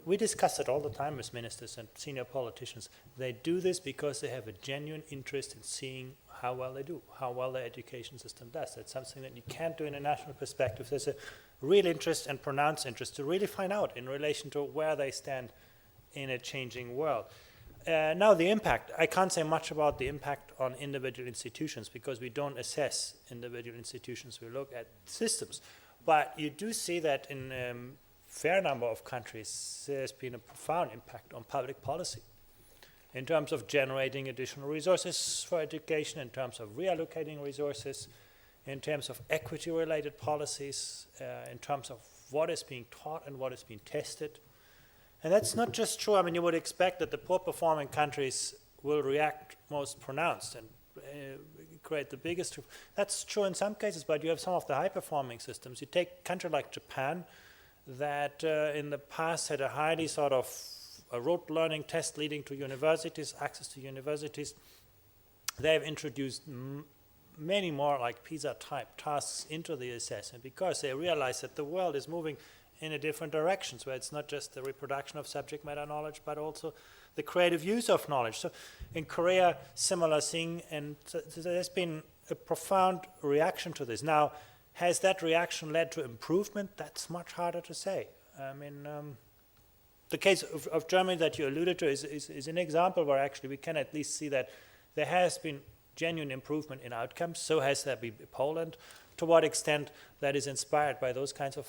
We discuss it all the time with ministers and senior politicians. They do this because they have a genuine interest in seeing how well they do, how well their education system does. That's something that you can't do in a national perspective. There's a real interest and pronounced interest to really find out in relation to where they stand in a changing world. Now the impact, I can't say much about the impact on individual institutions because we don't assess individual institutions, we look at systems. But you do see that in fair number of countries, there's been a profound impact on public policy in terms of generating additional resources for education, in terms of reallocating resources, in terms of equity-related policies, in terms of what is being taught and what is being tested. And that's not just true. I mean, you would expect that the poor-performing countries will react most pronounced and create the biggest. That's true in some cases, but you have some of the high-performing systems. You take a country like Japan, that in the past had a highly sort of a rote learning test leading to universities, access to universities. They have introduced many more like PISA-type tasks into the assessment because they realize that the world is moving in a different direction, where it's not just the reproduction of subject matter knowledge, but also the creative use of knowledge. So in Korea, similar thing, and so there's been a profound reaction to this. Now, has that reaction led to improvement? That's much harder to say. I mean, the case of Germany that you alluded to is an example where actually we can at least see that there has been genuine improvement in outcomes. So has there been Poland. To what extent that is inspired by those kinds of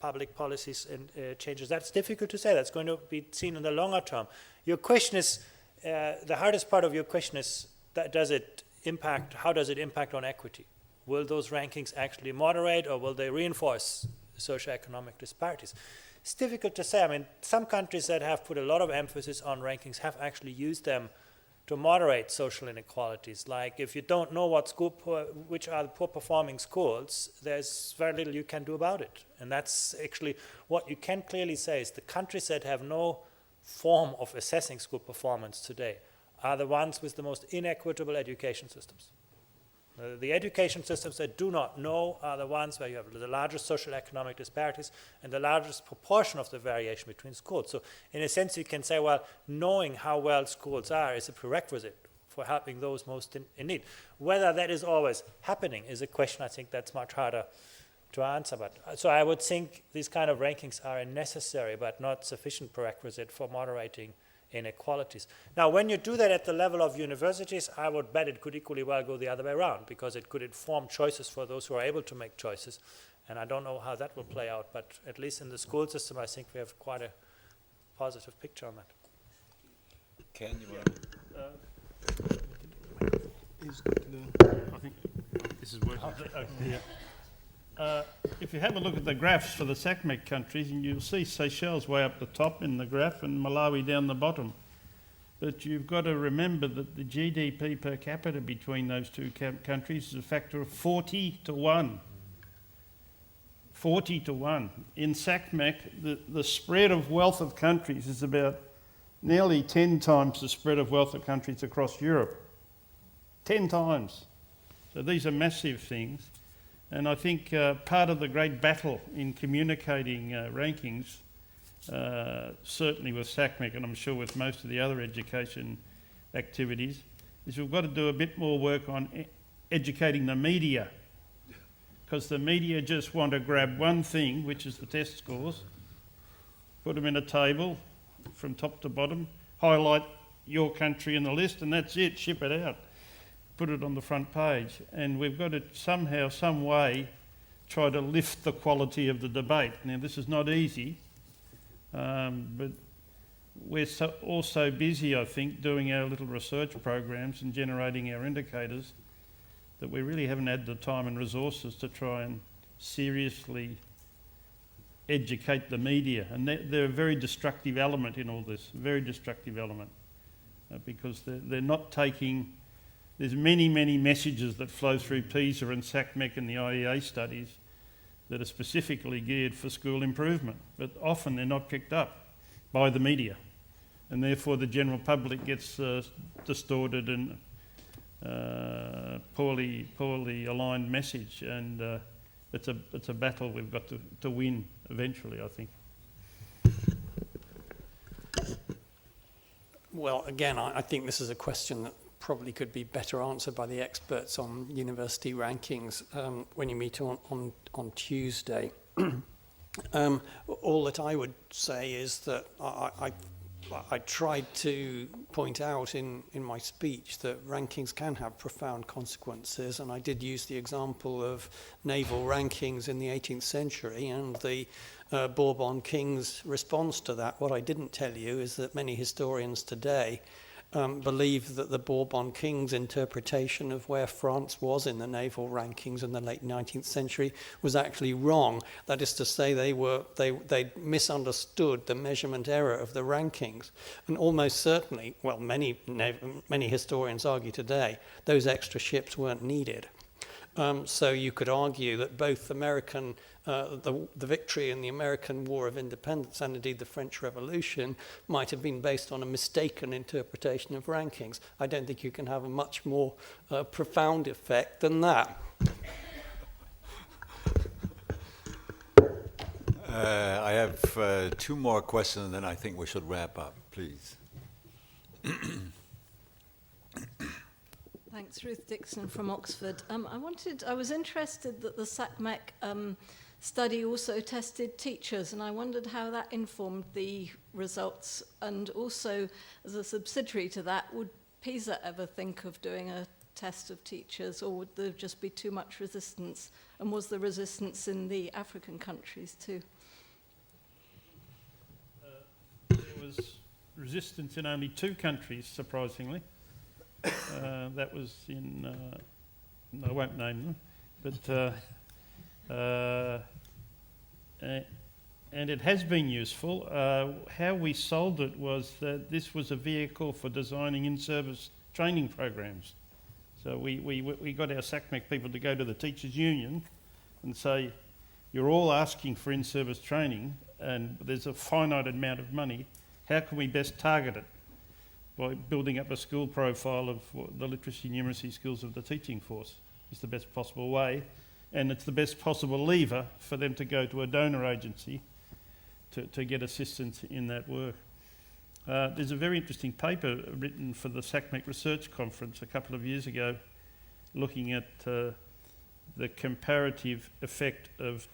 public policies and changes, that's difficult to say. That's going to be seen in the longer term. Your question is, the hardest part of your question is, how does it impact on equity? Will those rankings actually moderate or will they reinforce socioeconomic disparities? It's difficult to say. I mean, some countries that have put a lot of emphasis on rankings have actually used them to moderate social inequalities. Like if you don't know which are the poor performing schools, there's very little you can do about it. And that's actually what you can clearly say is the countries that have no form of assessing school performance today are the ones with the most inequitable education systems. The education systems that do not know are the ones where you have the largest social economic disparities and the largest proportion of the variation between schools. So in a sense you can say, well, knowing how well schools are is a prerequisite for helping those most in need. Whether that is always happening is a question I think that's much harder to answer. But so I would think these kind of rankings are a necessary but not sufficient prerequisite for moderating inequalities. Now, when you do that at the level of universities, I would bet it could equally well go the other way around because it could inform choices for those who are able to make choices. And I don't know how that will play out, but at least in the school system, I think we have quite a positive picture on that. Ken, you want to? I think this is working. If you have a look at the graphs for the SACMEQ countries, and you'll see Seychelles way up the top in the graph and Malawi down the bottom. But you've got to remember that the GDP per capita between those two countries is a factor of 40 to 1. 40 to 1. In SACMEQ, the spread of wealth of countries is about nearly 10 times the spread of wealth of countries across Europe. 10 times. So these are massive things. And I think part of the great battle in communicating rankings, certainly with SACMEQ and I'm sure with most of the other education activities, is we've got to do a bit more work on educating the media. Because the media just want to grab one thing, which is the test scores, put them in a table from top to bottom, highlight your country in the list, and that's it, ship it out. put it on the front page, and we've got to somehow, some way, try to lift the quality of the debate. Now, this is not easy, but we're all so busy, I think, doing our little research programs and generating our indicators that we really haven't had the time and resources to try and seriously educate the media. And they're a very destructive element in all this, very destructive element, because they're not taking... There's many, many messages that flow through PISA and SACMEQ and the IEA studies that are specifically geared for school improvement, but often they're not picked up by the media, and therefore the general public gets distorted and poorly aligned message, and it's a battle we've got to win eventually, I think. Well, again, I think this is a question that probably could be better answered by the experts on university rankings when you meet on Tuesday. All that I would say is that I tried to point out in my speech that rankings can have profound consequences, and I did use the example of naval rankings in the 18th century and the Bourbon king's response to that. What I didn't tell you is that many historians today believe that the Bourbon king's interpretation of where France was in the naval rankings in the late 19th century was actually wrong. That is to say, they misunderstood the measurement error of the rankings. And almost certainly, well, many historians argue today, those extra ships weren't needed. So you could argue that both the victory in the American War of Independence and indeed the French Revolution might have been based on a mistaken interpretation of rankings. I don't think you can have a much more profound effect than that. I have two more questions, and then I think we should wrap up, please. Thanks, Ruth Dixon from Oxford. I was interested that the SACMEQ study also tested teachers, and I wondered how that informed the results. And also, as a subsidiary to that, would PISA ever think of doing a test of teachers, or would there just be too much resistance? And was there resistance in the African countries too? There was resistance in only 2 countries, surprisingly. That was in, I won't name them, but and it has been useful. How we sold it was that this was a vehicle for designing in-service training programs. So we got our SACMEQ people to go to the teachers' union and say, you're all asking for in-service training and there's a finite amount of money. How can we best target it? By building up a school profile of the literacy and numeracy skills of the teaching force. It's the best possible way, and it's the best possible lever for them to go to a donor agency to get assistance in that work. There's a very interesting paper written for the SACMEQ Research Conference a couple of years ago looking at the comparative effect of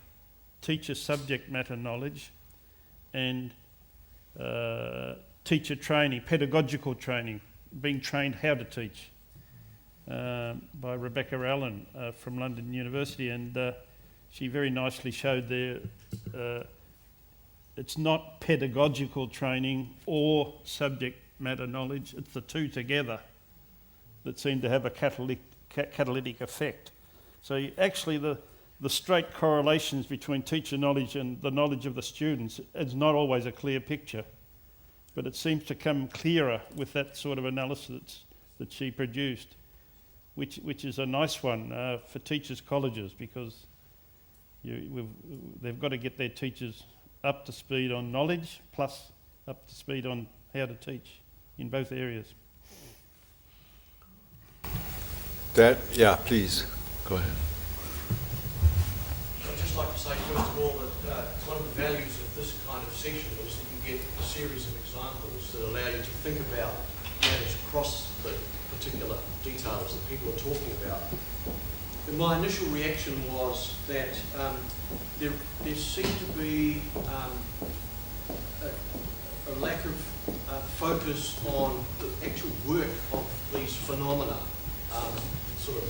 teacher subject matter knowledge and teacher training, pedagogical training, being trained how to teach, by Rebecca Allen from London University, and she very nicely showed there it's not pedagogical training or subject matter knowledge, it's the two together that seem to have a catalytic effect. So actually the straight correlations between teacher knowledge and the knowledge of the students is not always a clear picture. But it seems to come clearer with that sort of analysis that she produced, which is a nice one for teachers' colleges, because they've got to get their teachers up to speed on knowledge, plus up to speed on how to teach in both areas. Yeah, please, go ahead. I'd just like to say, first of all, that one of the values of this kind of session is that you get a series of examples that allow you to think about matters across the particular details that people are talking about. And my initial reaction was that there seemed to be a lack of focus on the actual work of these phenomena. sort of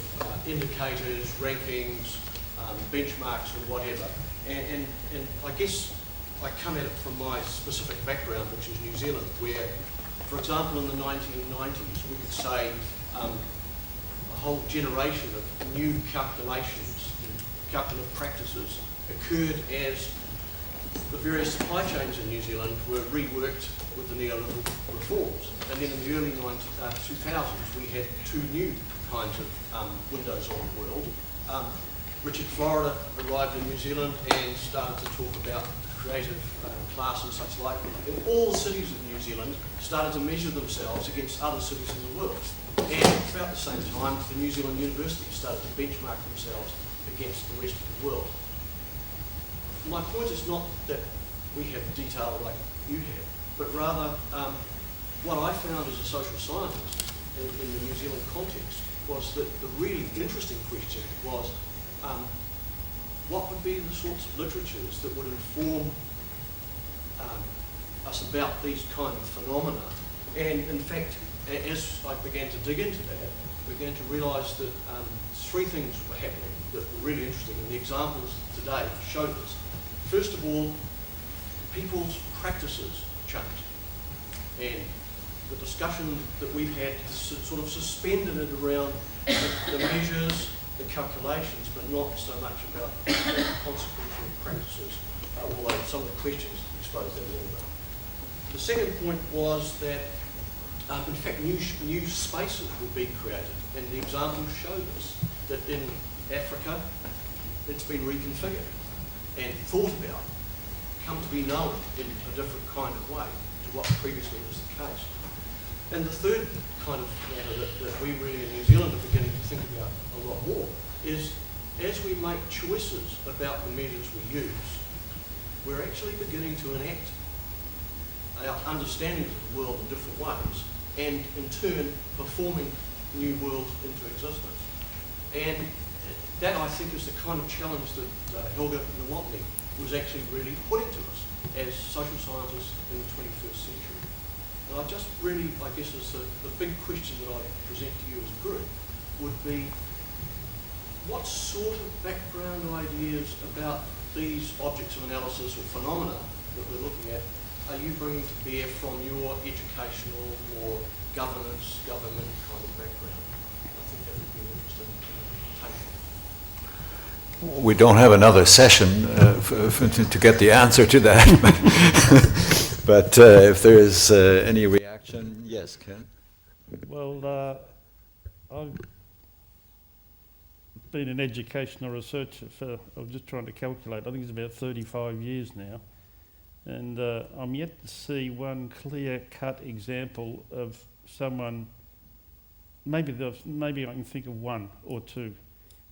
indicators, rankings, benchmarks and whatever. And I guess I come at it from my specific background, which is New Zealand, where, for example, in the 1990s, we could say a whole generation of new calculations and calculative practices occurred as the various supply chains in New Zealand were reworked with the neoliberal reforms. And then in the early 2000s, we had two new kinds of windows on the world. Richard Florida arrived in New Zealand and started to talk about creative class and such like. And all the cities of New Zealand started to measure themselves against other cities in the world. And about the same time, the New Zealand universities started to benchmark themselves against the rest of the world. My point is not that we have detail like you have, but rather what I found as a social scientist in the New Zealand context was that the really interesting question was what would be the sorts of literatures that would inform us about these kind of phenomena. And in fact, as I began to dig into that, I began to realise that three things were happening that were really interesting, and the examples today showed this. First of all, people's practices changed, and the discussion that we've had sort of suspended it around the measures, the calculations, but not so much about consequential practices, although some of the questions exposed that a little bit. The second point was that, in fact, new spaces were being created, and the examples show this, that in Africa, it's been reconfigured and thought about, come to be known in a different kind of way to what previously was the case. And the third kind of matter that we really in New Zealand are beginning to think about a lot more is, as we make choices about the measures we use, we're actually beginning to enact our understandings of the world in different ways, and in turn performing new worlds into existence. And that, I think, is the kind of challenge that Helga Nowotny was actually really putting to us as social scientists in the 21st century. And I just really, I guess, is the big question that I present to you as a group would be, what sort of background ideas about these objects of analysis or phenomena that we're looking at are you bringing to bear from your educational or government kind of background? I think that would be an interesting take. We don't have another session to get the answer to that. But if there is any reaction, yes, Ken? Well, I've been an educational researcher for, I'm just trying to calculate, I think it's about 35 years now. And I'm yet to see one clear-cut example of someone, maybe I can think of one or two,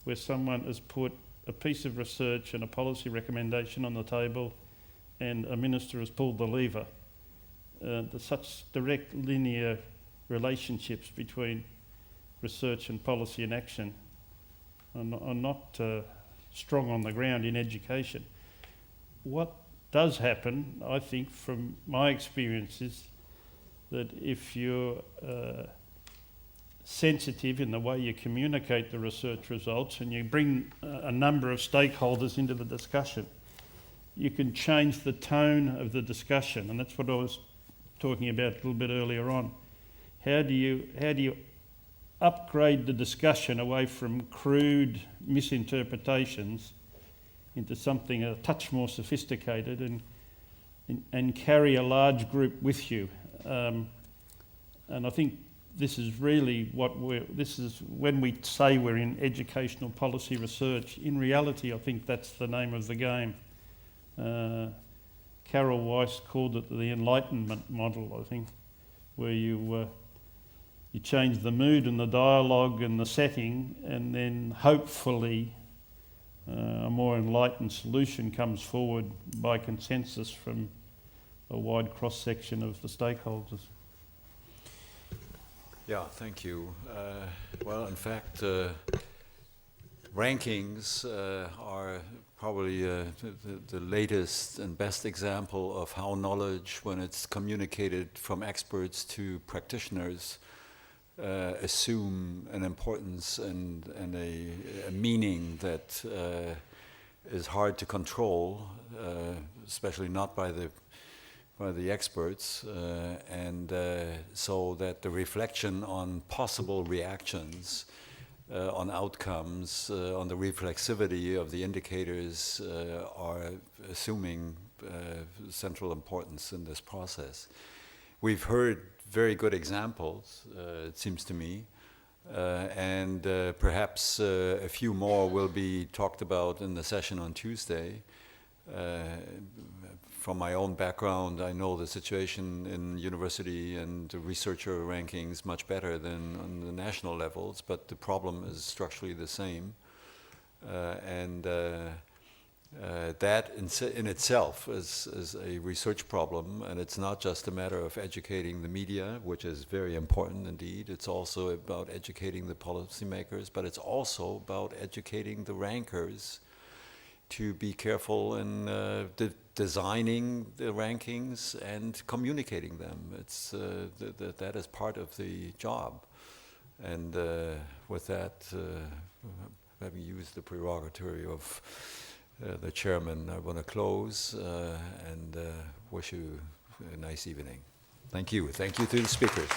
where someone has put a piece of research and a policy recommendation on the table and a minister has pulled the lever. There's such direct linear relationships between research and policy and action are not strong on the ground in education. What does happen, I think, from my experience, is that if you're sensitive in the way you communicate the research results and you bring a number of stakeholders into the discussion, you can change the tone of the discussion, and that's what I was talking about a little bit earlier on. How do you upgrade the discussion away from crude misinterpretations into something a touch more sophisticated and carry a large group with you? And I think this is really when we say we're in educational policy research, in reality I think that's the name of the game. Carol Weiss called it the Enlightenment model, I think, where you change the mood and the dialogue and the setting, and then hopefully a more enlightened solution comes forward by consensus from a wide cross-section of the stakeholders. Yeah, thank you. Well, in fact, rankings are probably the latest and best example of how knowledge, when it's communicated from experts to practitioners, assume an importance and a meaning that is hard to control, especially not by the experts, and so that the reflection on possible reactions, on outcomes, on the reflexivity of the indicators are assuming central importance in this process. We've heard very good examples, it seems to me, and perhaps a few more will be talked about in the session on Tuesday. From my own background, I know the situation in university and researcher rankings much better than on the national levels, but the problem is structurally the same. That in itself is a research problem, and it's not just a matter of educating the media, which is very important indeed. It's also about educating the policymakers, but it's also about educating the rankers to be careful in designing the rankings and communicating them. It's that is part of the job. And with that, having used the prerogative of the chairman, I want to close and wish you a nice evening. Thank you. Thank you to the speakers.